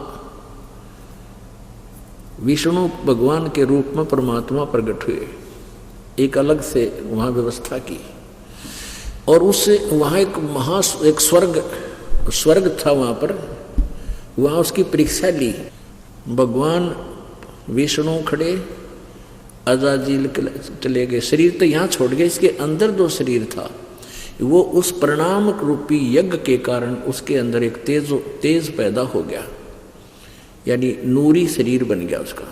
विष्णु भगवान के रूप में परमात्मा प्रकट हुए, एक अलग से वहां व्यवस्था की। और उससे वहां एक स्वर्ग था वहां पर, वहां उसकी परीक्षा ली। भगवान विष्णु खड़े, अजाजील चले गए। शरीर तो यहाँ छोड़ गए, इसके अंदर जो शरीर था वो उस प्रणाम रूपी यज्ञ के कारण उसके अंदर एक तेज पैदा हो गया, यानी नूरी शरीर बन गया उसका,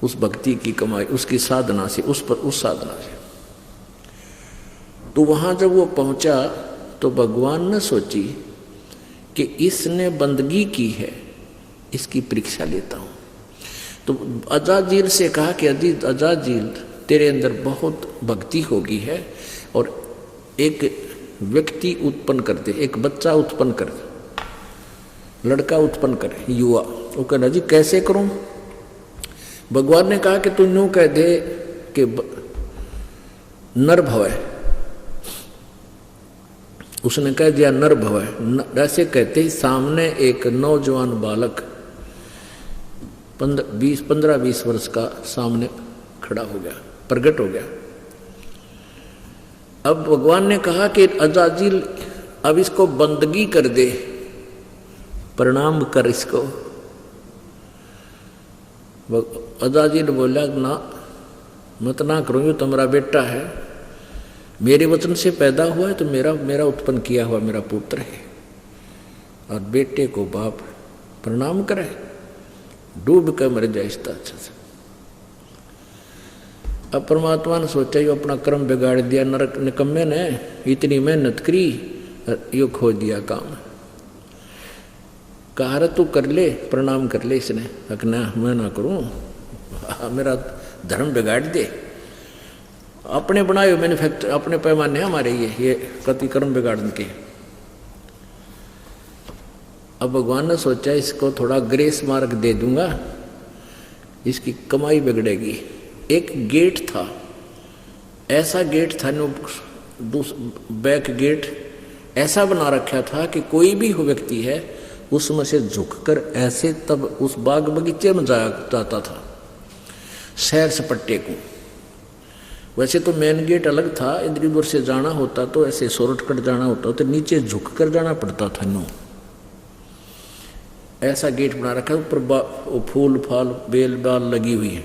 उस भक्ति की कमाई, उसकी साधना से, उस साधना से। तो वहां जब वो पहुंचा तो भगवान ने सोची कि इसने बंदगी की है, इसकी परीक्षा लेता हूं। तो अजाजील से कहा कि अजाजील तेरे अंदर बहुत भक्ति होगी है, और एक व्यक्ति उत्पन्न कर दे, एक बच्चा उत्पन्न कर दे, लड़का उत्पन्न करे, युवा। वो कहना जी कैसे करूं? भगवान ने कहा कि तू यूं कह दे कि नर भवै। उसने कह दिया नर भवै। ऐसे कहते ही सामने एक नौजवान बालक 15-20 वर्ष का सामने खड़ा हो गया, प्रकट हो गया। अब भगवान ने कहा कि अजाजील अब इसको बंदगी कर दे, प्रणाम कर इसको। अजाजील बोला ना, मत ना करूँ, ये तुम्हारा बेटा है, मेरे वचन से पैदा हुआ है, तो मेरा उत्पन्न किया हुआ मेरा पुत्र है, और बेटे को बाप प्रणाम करे, डूब कर मर जाए इसका अच्छा से। अब परमात्मा ने सोचा यो अपना कर्म बिगाड़ दिया, नरक निकम्मे ने इतनी मेहनत करी, यो खो दिया काम। कहा रे तू कर ले, प्रणाम कर ले। इसने ना मैं ना करूं, मेरा धर्म बिगाड़ दे। अपने बनाए हुए मैन्युफैक्चर, अपने पैमाने हमारे ये कति कर्म बिगाड़ने के। अब भगवान ने सोचा इसको थोड़ा ग्रेस मार्क दे दूंगा, इसकी कमाई बिगड़ेगी। एक गेट था, ऐसा गेट था, बैक गेट ऐसा बना रखा था कि कोई भी व्यक्ति है उसमें से झुककर ऐसे तब उस बाग बगीचे में जाता था, सैर सपट्टे को। वैसे तो मेन गेट अलग था, इधर उधर से जाना होता तो ऐसे शॉर्टकट जाना होता तो नीचे झुककर जाना पड़ता था। नो ऐसा गेट बना रखा, ऊपर फूल फाल बेल बाल लगी हुई है।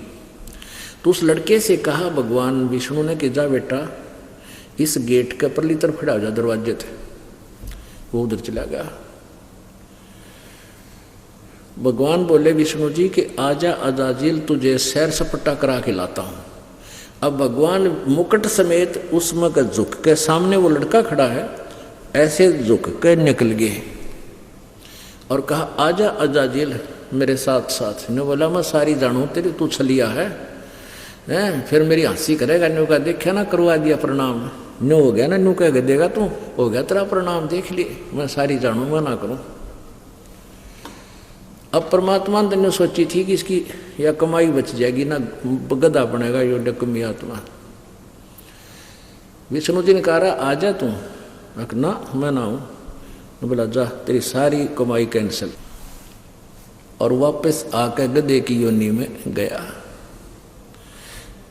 तो उस लड़के से कहा भगवान विष्णु ने कि जा बेटा इस गेट के परली तरफ खड़ा हो जा, दरवाजे थे। वो उधर चला गया। भगवान बोले विष्णु जी कि आजा अजाजील, तुझे सैर सपट्टा करा के लाता हूं। अब भगवान मुकुट समेत उसमें का झुक के, सामने वो लड़का खड़ा है, ऐसे झुक के निकल गए और कहा आजा अजाजील मेरे साथ साथ। ने बोला मैं सारी जानू तेरी, तू छलिया है, फिर मेरी हंसी करेगा। न्यू का देखा ना, करवा दिया प्रणाम, न्यू हो गया ना, न्यू कह देगा तू, हो गया तेरा प्रणाम, देख लिए, मैं सारी जानू, मैं ना करूं। अब परमात्मा ने सोची थी कि इसकी या कमाई बच जाएगी ना, गधा बनेगा यो डकमी आत्मा। विष्णु जी ने कहा आजा तू, ना मैं ना हूं। बोला जा तेरी सारी कमाई कैंसिल, और वापस आकर गधे की योनि में गया।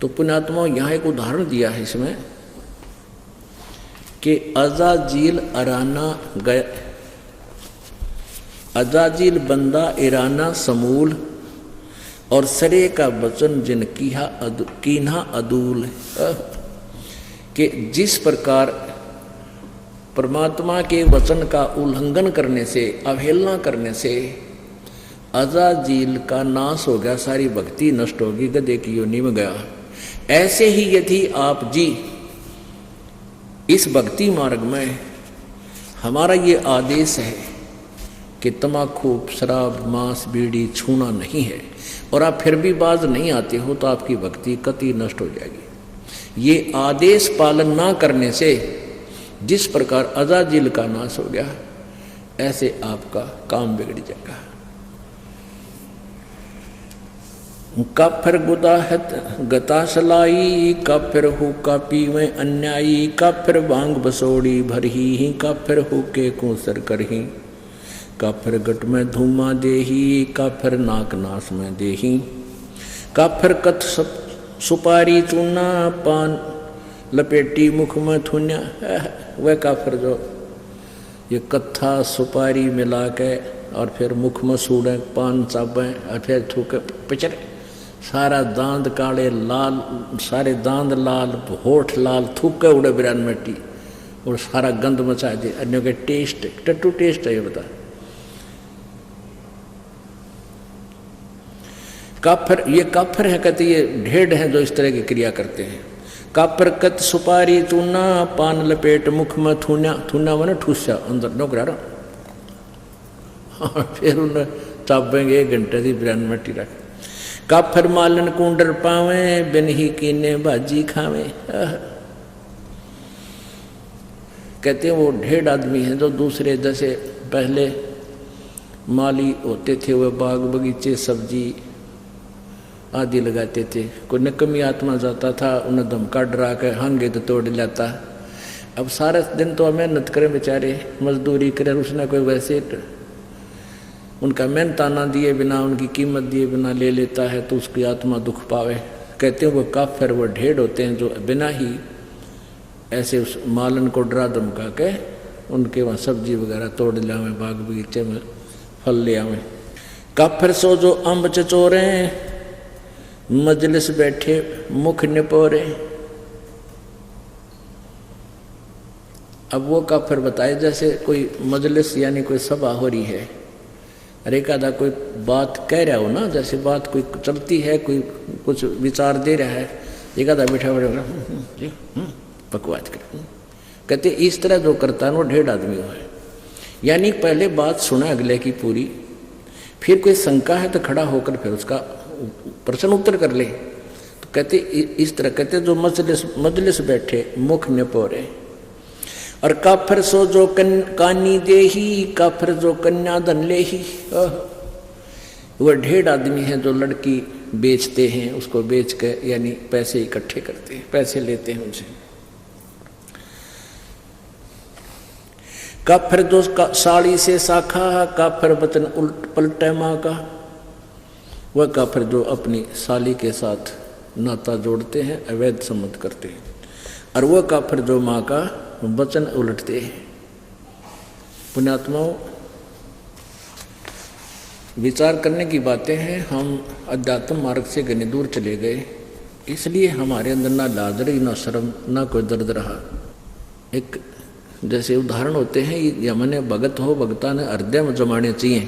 तो पुण्यात्मा यहाँ एक उदाहरण दिया है इसमें कि अजाजील अराना गया, अजाजील बंदा इराना समूल, और सरे का वचन जिन कीन्हा अदूल। कि जिस प्रकार परमात्मा के वचन का उल्लंघन करने से, अवहेलना करने से अजाजील का नाश हो गया, सारी भक्ति नष्ट होगी, गधे की योनि में गया। ऐसे ही यदि आप जी इस भक्ति मार्ग में, हमारा ये आदेश है कि तम्बाकू, शराब, मांस, बीड़ी छूना नहीं है, और आप फिर भी बाज नहीं आते हो, तो आपकी भक्ति कतई नष्ट हो जाएगी। ये आदेश पालन ना करने से जिस प्रकार अजाजील का नाश हो गया, ऐसे आपका काम बिगड़ जाएगा। काफिर गुदाहत गता सलाई, काफिर हो का पीवे अन्यायी, काफिर भांग बसोड़ी भरही, काफिर हो के कूसर करही, काफिर गट में धूमा देही, काफिर नाक नास में देही, काफिर कथ सुपारी चूना, पान लपेटी मुख में थुन्या। वह काफिर जो ये कत्था सुपारी मिला के और फिर मुख में सूड़े, पान चाबे और फिर थूके पिचरे, सारा दांत काले लाल, सारे दांत लाल, होठ लाल, थूके उड़े बिरान मिट्टी और सारा गंद मचा दे। अन्यों के टेस्ट टट्टू टेस्ट है ये बता। काफिर, ये काफिर है कहते ये ढेड हैं जो इस तरह की क्रिया करते हैं। काफिर कत सुपारी चूना, पान लपेट मुख में थून्या, थूना मैंने ठूसा अंदर नौकरा और फिर उन्हें चाबेंगे 1 घंटे की बिरान मिट्टी रख। काफिर मालन कुंडर पावे, बिन ही कीने भाजी खावे। कहते हैं वो ढेड आदमी है जो दूसरे जैसे पहले माली होते थे, वह बाग बगीचे सब्जी आदि लगाते थे। कोई निकम्मी आत्मा जाता था, उन्हें धमका डरा के हांगे तो तोड़ लाता। अब सारा दिन तो मेहनत करें बेचारे, मजदूरी करें, उसने कोई वैसे उनका मेहनताना दिए बिना, उनकी कीमत दिए बिना ले लेता है तो उसकी आत्मा दुख पावे। कहते हैं वो काफिर, वो ढेड होते हैं जो बिना ही ऐसे उस मालन को डरा धमका के उनके वहाँ सब्जी वगैरह तोड़ लावे, बाग बगीचे में फल ले आवे। काफिर सो जो अम्ब चचोरे, मजलिस बैठे मुख निपोरे। अब वो काफिर बताए जैसे कोई मजलिस यानी कोई सभा हो रही है, अरे एकादा कोई बात कह रहा हो ना, जैसे बात कोई चलती है, कोई कुछ विचार दे रहा है, एकादा बैठा बैठा बकवास कर। कहते इस तरह जो करता है वो ढेड आदमी हो है। यानी पहले बात सुना अगले की पूरी, फिर कोई शंका है तो खड़ा होकर फिर उसका प्रश्न उत्तर कर ले। तो कहते इस तरह कहते जो मजलिस बैठे मुख निपोरे। और काफिर सो जो कानी देही, काफिर जो कन्या धन ले ही। वह ढेड आदमी है जो लड़की बेचते हैं, उसको बेच के यानी पैसे इकट्ठे करते हैं, पैसे लेते हैं उनसे। काफिर जो साड़ी से साखा, काफिर वचन उल्ट पलटे माँ का। वह काफिर जो अपनी साली के साथ नाता जोड़ते हैं, अवैध संबंध करते हैं। और वह काफिर जो माँ का वचन उलटते हैं। पुण्यात्माओं, विचार करने की बातें हैं। हम अध्यात्म मार्ग से घनी दूर चले गए, इसलिए हमारे अंदर ना लाज रही, ना शर्म, ना कोई दर्द रहा। एक जैसे उदाहरण होते हैं, ये मैंने भगत हो, भगता ने हृदय में जमाने चाहिए।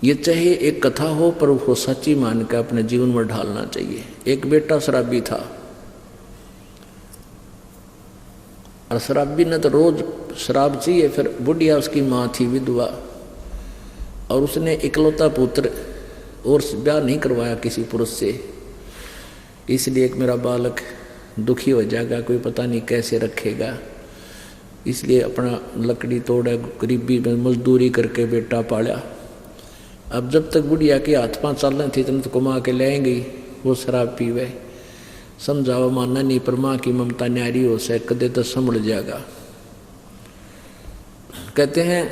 ये चाहे एक कथा हो पर उसको सच्ची मान के अपने जीवन में ढालना चाहिए। एक बेटा शराबी था और शराबी ने तो रोज शराब चाहिए। फिर बुढ़िया उसकी माँ थी विधवा, और उसने इकलौता पुत्र और ब्याह नहीं करवाया किसी पुरुष से, इसलिए एक मेरा बालक दुखी हो जाएगा, कोई पता नहीं कैसे रखेगा, इसलिए अपना लकड़ी तोड़ा, गरीबी में मजदूरी करके बेटा पाला। अब जब तक बुढ़िया के हाथ पाँव चल रहे थे तो कमा के लाएंगे, वो शराब पीवे। समझाओ मानना नहीं, पर माँ की ममता न्यारी हो से कदे तो संभल जाएगा। कहते हैं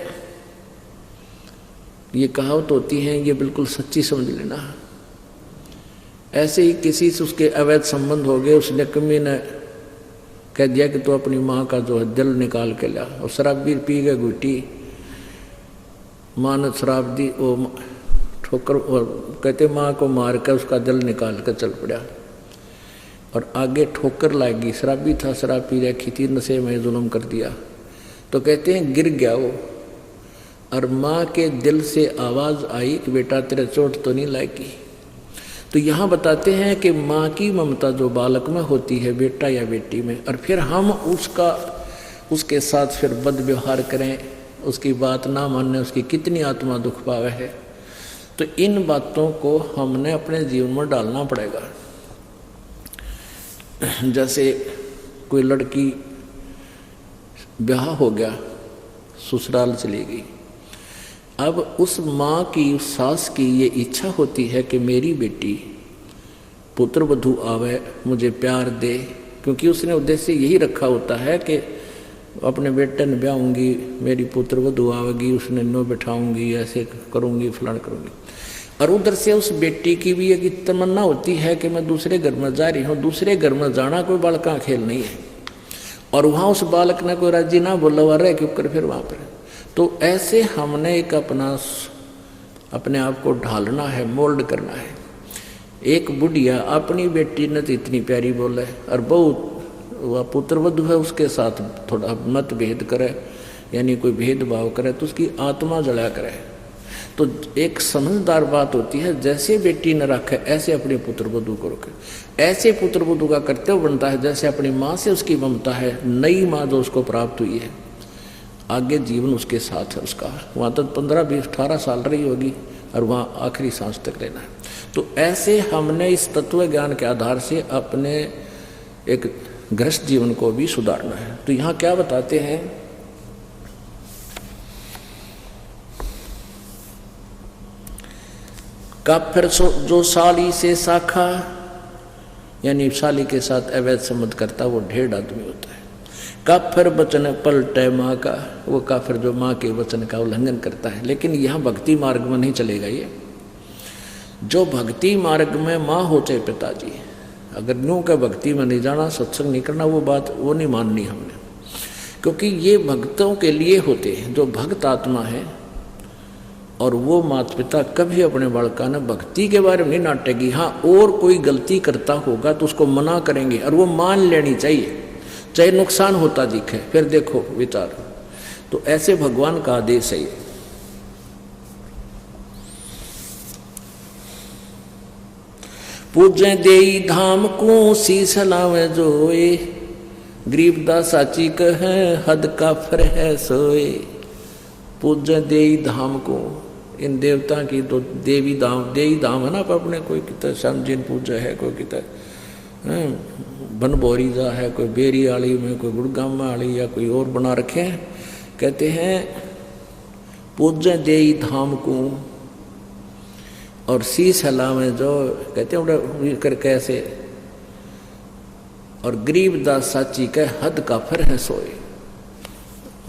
ये कहावत होती है, ये बिल्कुल सच्ची समझ लेना। ऐसे ही किसी से उसके अवैध संबंध हो गए, उसने कमी ने कह दिया कि तू अपनी माँ का जो है दिल निकाल के ला, और शराब भी पी गए घुटी। माँ ने शराब दी, वो ठोकर, और कहते माँ को मार कर उसका दिल निकाल कर चल पड़ा, और आगे ठोकर लाएगी। शराबी था, शराब पी रखी थी, नशे में जुल्म कर दिया। तो कहते हैं गिर गया वो, और माँ के दिल से आवाज़ आई कि बेटा तेरे चोट तो नहीं लाएगी। तो यहाँ बताते हैं कि माँ की ममता जो बालक में होती है, बेटा या बेटी में, और फिर हम उसके साथ फिर बदव्यवहार करें, उसकी बात ना मानने, उसकी कितनी आत्मा दुख पावे है। तो इन बातों को हमने अपने जीवन में डालना पड़ेगा। जैसे कोई लड़की ब्याह हो गया, ससुराल चली गई, अब उस माँ की, उस सास की ये इच्छा होती है कि मेरी बेटी पुत्र वधू आवे मुझे प्यार दे, क्योंकि उसने उद्देश्य यही रखा होता है कि अपने बेटे ने ब्याहूंगी, मेरी पुत्र वधू आवेगी, उसने नो बैठाऊंगी, ऐसे करूंगी, फलान करूंगी। और उधर से उस बेटी की भी एक तमन्ना होती है कि मैं दूसरे घर में जा रही हूँ। दूसरे घर में जाना कोई बालका खेल नहीं है, और वहाँ उस बालक ने कोई राजी ना बोला हुआ रहे क्यों कर फिर वहाँ पर। तो ऐसे हमने एक अपने आप को ढालना है, मोल्ड करना है। एक बुढ़िया अपनी बेटी ने तो इतनी प्यारी बोले, और बहुत वह पुत्र वधू है उसके साथ थोड़ा मतभेद करे, यानी कोई भेदभाव करे तो उसकी आत्मा जला करे। तो एक समझदार बात होती है, जैसे बेटी न रखे ऐसे अपने पुत्र वधू को रखे। ऐसे पुत्र वधू का कर्तव्य बनता है जैसे अपनी माँ से उसकी ममता है, नई माँ जो उसको प्राप्त हुई है, आगे जीवन उसके साथ है उसका। वहाँ तक 15, 20, 18 साल रही होगी और वहाँ आखिरी सांस तक रहना है। तो ऐसे हमने इस तत्व ज्ञान के आधार से अपने एक गृहस्थ जीवन को भी सुधारना है। तो यहाँ क्या बताते हैं, काफिर जो साली से शाखा, यानी साली के साथ अवैध संबंध करता वो ढेर आदमी होता है। काफिर वचन पलटे माँ का, वो काफिर जो माँ के वचन का उल्लंघन करता है। लेकिन यहाँ भक्ति मार्ग में नहीं चलेगा। ये जो भक्ति मार्ग में माँ हो चाहे पिताजी, अगर न्यू का भक्ति में नहीं जाना, सत्संग नहीं करना, वो बात वो नहीं माननी हमने, क्योंकि ये भक्तों के लिए होते हैं जो भक्त आत्मा है। और वो माता पिता कभी अपने बालका ने भक्ति के बारे में नहीं नाटेगी। हाँ, और कोई गलती करता होगा तो उसको मना करेंगे और वो मान लेनी चाहिए, चाहे नुकसान होता दिखे, फिर देखो विचार। तो ऐसे भगवान का आदेश है। पूजे देई धाम को शीस लावे जोए, गरीबदास साची कहे हद काफिर है सोए। पूजे देई धाम को, इन देवता की तो देवी धाम है ना, पर अपने कोई कितना समझिन पूजा है, कोई कितना बनभोरी जा है, कोई बेरी आली में, कोई गुड़गामा आली, या कोई और बना रखे हैं। कहते हैं पूजे देई धाम को और शीस हलावे जो, कहते हैं करके ऐसे। और गरीबदास साची के हद काफिर है सोए,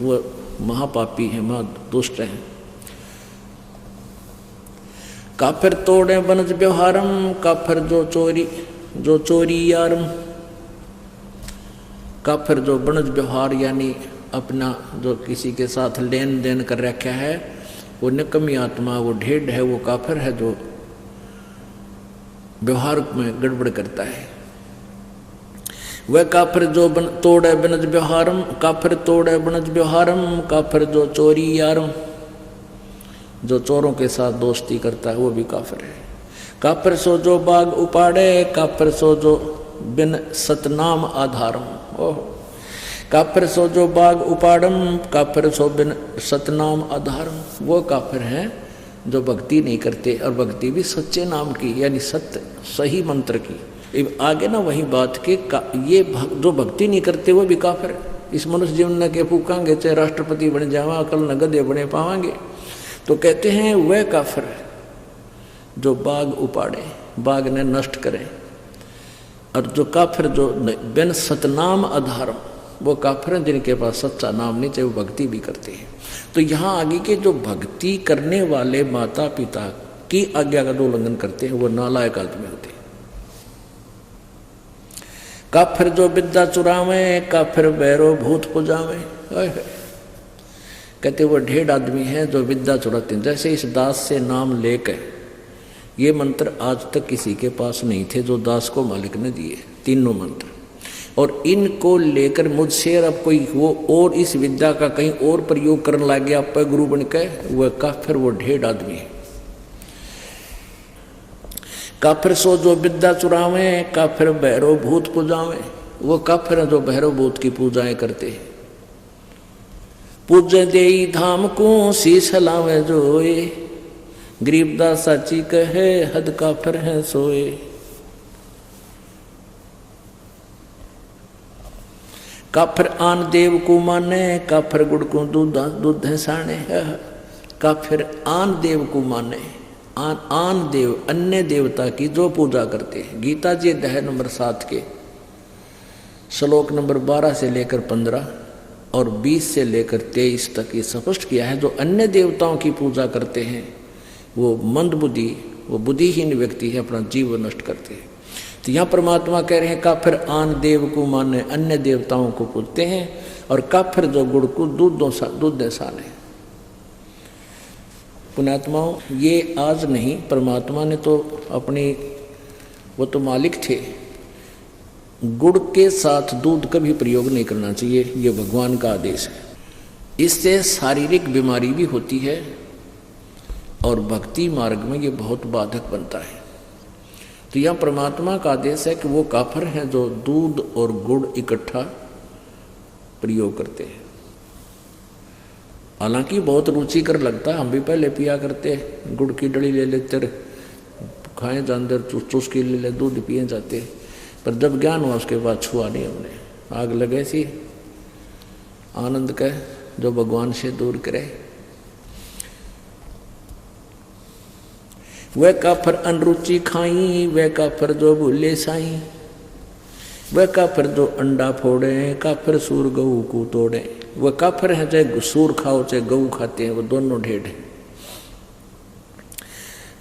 वो महापापी है, महादुष्ट है। काफिर तोड़े बनज व्यवहारम, काफिर जो चोरी यारम। काफिर जो बनज व्यवहार यानी अपना जो किसी के साथ लेन देन कर रखा है, वो निकम्मी आत्मा, वो ढेढ़ है, वो काफिर है जो व्यवहार में गड़बड़ करता है। वह काफिर जो तोड़े बनज व्यवहारम, काफिर तोड़े बनज व्यवहारम, काफिर जो चोरी यारम, जो चोरों के साथ दोस्ती करता है वो भी काफिर है। काफिर सो जो बाग उपाड़े, काफिर सो जो बिन सतनाम आधारम। ओह, काफिर सो जो बाग उपाड़म, काफिर सो बिन सतनाम आधारम। वो काफिर हैं जो भक्ति नहीं करते, और भक्ति भी सच्चे नाम की, यानी सत्य सही मंत्र की। आगे ना वही बात के ये जो भक्ति नहीं करते वो भी काफिर है। इस मनुष्य जीवन के फूकांगे, चाहे राष्ट्रपति बन जावा, कल न गधे बने पावांगे। तो कहते हैं वह काफिर जो बाग उपाड़े, बाग ने नष्ट करे। और जो काफिर जो बिन सतनाम आधारम, वो काफिर हैं जिनके पास सच्चा नाम नहीं, चाहे वो भक्ति भी करते हैं। तो यहाँ आगे के जो भक्ति करने वाले माता पिता की आज्ञा का जो उल्लंघन करते हैं वो नालायक आदमी होते हैं। काफिर जो विद्या चुरावे, काफिर बैरो भूत पुजावे। कहते वो ढेर आदमी हैं जो विद्या चुराते हैं। जैसे इस दास से नाम लेकर, ये मंत्र आज तक किसी के पास नहीं थे जो दास को मालिक ने दिए, तीनों मंत्र। और इनको लेकर मुझसे अब कोई वो और इस विद्या का कहीं और प्रयोग करने लग गया, आप गुरु बन के, वह काफिर, वो ढेर आदमी है। काफिर सो जो विद्या चुरावे, काफिर भैरव भूत पूजावे। वो काफिर है जो भैरव भूत की पूजाएं करते हैं। पूजे देई धाम को शीश लावे जोए, गरीबदास साची कहे हद काफिर है सोए। काफिर आन देव को माने, काफिर गुड़ को दूध है साने। काफिर आन देव को माने, आन देव अन्य देवता की जो पूजा करते हैं। गीता जी अध्याय नंबर 7 के श्लोक नंबर 12 से लेकर 15 और 20 से लेकर 23 तक ये स्पष्ट किया है, जो अन्य देवताओं की पूजा करते हैं वो मंदबुद्धि, वो बुद्धिहीन व्यक्ति है, अपना जीवन नष्ट करते हैं। तो यहाँ परमात्मा कह रहे हैं काफिर आन देव को माने, अन्य देवताओं को पूजते हैं, और काफिर जो गुड़ को दूध दे साने। पुण्यात्माओं, ये आज नहीं, परमात्मा ने तो अपनी, वो तो मालिक थे, गुड़ के साथ दूध कभी प्रयोग नहीं करना चाहिए, ये भगवान का आदेश है। इससे शारीरिक बीमारी भी होती है और भक्ति मार्ग में ये बहुत बाधक बनता है। तो यह परमात्मा का आदेश है कि वो काफिर हैं जो दूध और गुड़ इकट्ठा प्रयोग करते हैं। हालांकि बहुत रुचिकर लगता है, हम भी पहले पिया करते, गुड़ की डली ले लेते, खाएं जानते, चुस्की ले ले, दूध पिए जाते, पर जब ज्ञान हुआ उसके बाद छुआ नहीं हमने। आग लगे सी आनंद का जो भगवान से दूर करे। वह काफिर अनरुचि खाई, वह काफिर जो भूले साई, वह काफिर जो अंडा फोड़े, काफिर सूर गऊ को तोड़े। वह काफिर है चाहे सूर खाओ चाहे गऊ खाते हैं, वो दोनों ढेड हैं।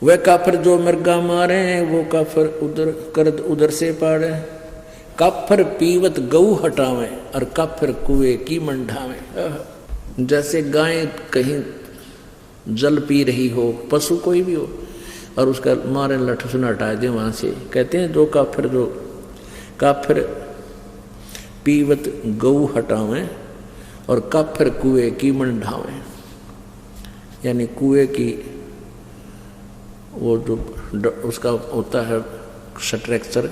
वह काफिर जो मृगा मारे, वो काफिर उधर करद उधर से पाड़े। काफिर पीवत गऊ हटावे और काफिर कुएं की मंढावे। जैसे गाय कहीं जल पी रही हो, पशु कोई भी हो, और उसका मारे लठ सुन हटा दे वहां से, कहते हैं जो काफिर पीवत गऊ हटावे और काफिर कुएं की मंढावे। यानी कुएं की वो जो उसका होता है स्ट्रक्चर,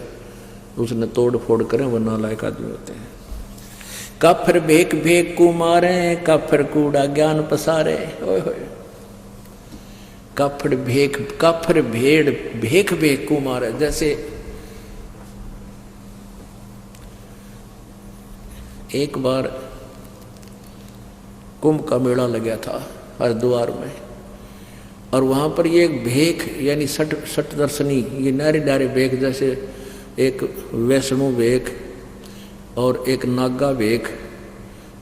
उसने तोड़ फोड़ करें, वो नालायक आदमी होते हैं। काफिर भेक भेक को मारे, काफिर कूड़ा ज्ञान पसारे। ओए होए, काफिर भेड़ भेक भेक को मारे। जैसे एक बार कुंभ का मेला लगा था हरिद्वार में, और वहाँ पर ये एक भेख यानी सठ दर्शनी, ये नारी नारी भेख, जैसे एक वैष्णो भेख और एक नागा भेख,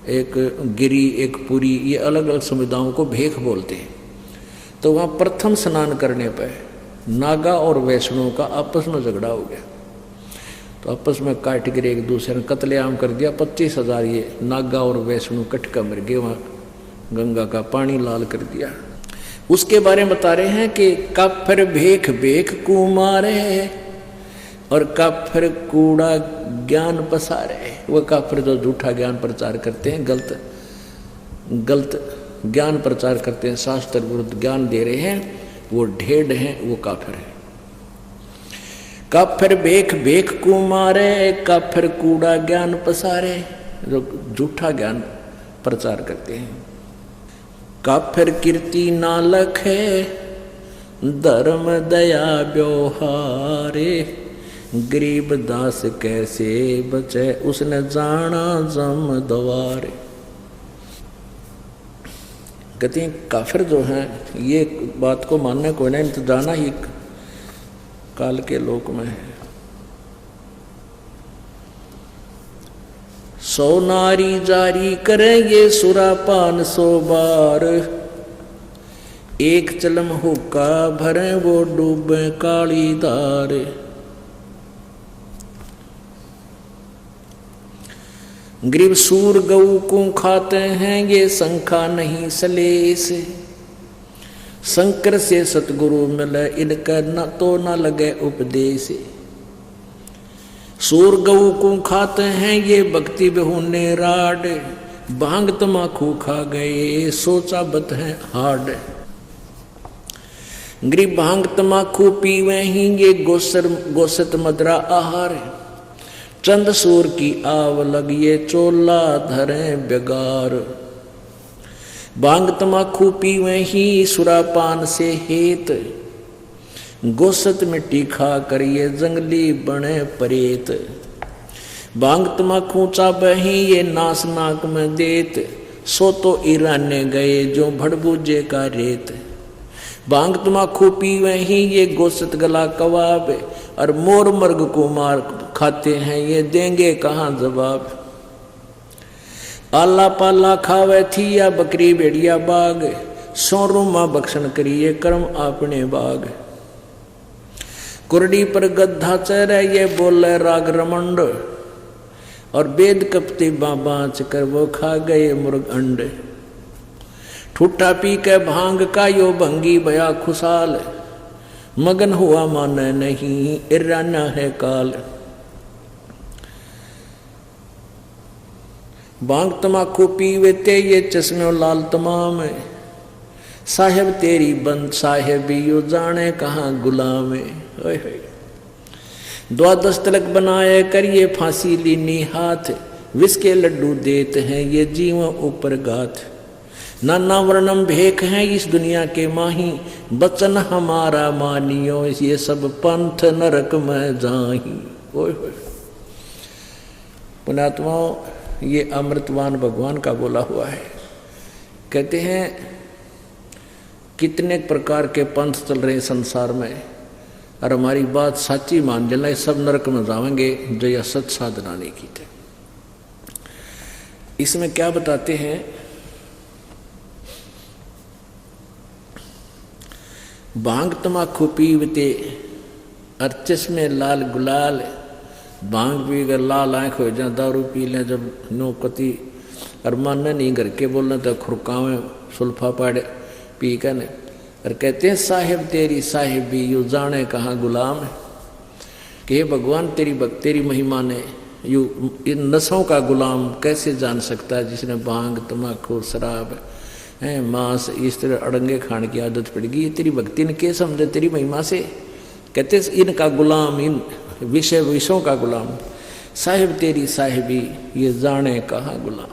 एक गिरी, एक पुरी, ये अलग अलग समुदायों को भेख बोलते हैं। तो वहाँ प्रथम स्नान करने पर नागा और वैष्णो का आपस में झगड़ा हो गया, तो आपस में काट गिरे, एक दूसरे ने कत्लेआम कर दिया। 25,000 ये नागा और वैष्णो कट कर मर गए, वहाँ गंगा का पानी लाल कर दिया। उसके बारे में बता रहे हैं कि काफिर भेख भेख को मारे और काफिर कूड़ा ज्ञान पसारे। वह काफिर जो झूठा ज्ञान प्रचार करते हैं, गलत ज्ञान प्रचार करते हैं, शास्त्र विरुद्ध ज्ञान दे रहे हैं, वो ढेड हैं, वो काफिर है। काफिर भेख भेख को मारे, काफिर कूड़ा ज्ञान पसारे, जो झूठा ज्ञान प्रचार करते हैं। काफिर कीर्ति नालक है, धर्म दया व्यवहारे। गरीब दास कैसे बचे, उसने जाना जम द्वारे। कहते हैं काफिर जो हैं, ये बात को मानने को नहीं, तो जाना ही काल के लोक में है। 100 नारी जारी करेंगे सुरापान 100 बार। एक चलम हुक्का भरे वो डूबे काली धार। गरीब सूर गऊ को खाते हैं, ये शंखा नहीं सलेस। शंकर से सतगुरु मिले, इनका न तो न लगे उपदेश। सूर गऊ को खाते हैं, ये भक्ति बेहुने राड। भांग तमाकू खा गए, सोचा बत है हाड। गरीब भांग तमाकू पीवे ही, ये गोसत मदरा आहार। चंद सूर की आव लगिए, चोला धरे बेगार। भांग तमाकू पीवे ही, सुरापान से हेत। गोसत मिट्टी खा करिए, जंगली बने परेत। भांग तमाकू चाबे ही, ये नास नाक में देत। सो तो ईराने गए, जो भड़बूजे का रेत। भांग तमाखू पीवे ही ये गोश्त गला कबाब, और मोर मर्ग को मार खाते हैं ये देंगे कहाँ जवाब। आला पाला खावे थी या बकरी भेड़िया बाग, सोरू माँ बख्शन करिए कर्म आपने बाग। कुरडी पर गद्धा चरे ये बोले राग रमंड, और वेद कपते बाँच कर वो खा गए मुर्ग अंड। ठूठा पी के भांग का यो भंगी भया खुशाल, मगन हुआ माने नहीं इराना है काल। भांग तमाकू पीवे ते ये चश्मे लाल तमाम, साहेब तेरी बंद साहेबी यो जाने कहाँ गुलाम। द्वादश तिलक बनाए करिए फांसी लीनी हाथ, विष के लड्डू देते हैं ये जीवों ऊपर गाथ। नाना वर्णम भेख हैं इस दुनिया के माही, बचन हमारा मानियो ये सब पंथ नरक में जाही। ओए होए पुण्यात्माओं, ये अमृतवान भगवान का बोला हुआ है। कहते हैं कितने प्रकार के पंथ चल रहे संसार में, और हमारी बात सच्ची मान लेना सब नरक में जाएंगे जो यह सच साधना नहीं की थे। इसमें क्या बताते हैं, भांग तमाकू पीवते और चश्मे लाल गुलाल। भांग पी कर लाल आँख हो जाए, दारू पी लें जब नो कति और मानने नहीं घर के बोलना तो खुरकावें सुल्फा पाड़े पी कर ने। और कहते हैं साहिब तेरी साहिबी यू जाने कहाँ गुलाम है, कि भगवान तेरी महिमा ने यू इन नशों का गुलाम कैसे जान सकता है जिसने भांग तमाकू शराब है मांस इस तरह अड़ंगे खाने की आदत पड़ गई। तेरी भक्ति ने क्या समझे तेरी महिमा से। कहते इनका गुलाम, इन विषयों का गुलाम। साहिब तेरी साहिबी ये जाने कहाँ गुलाम।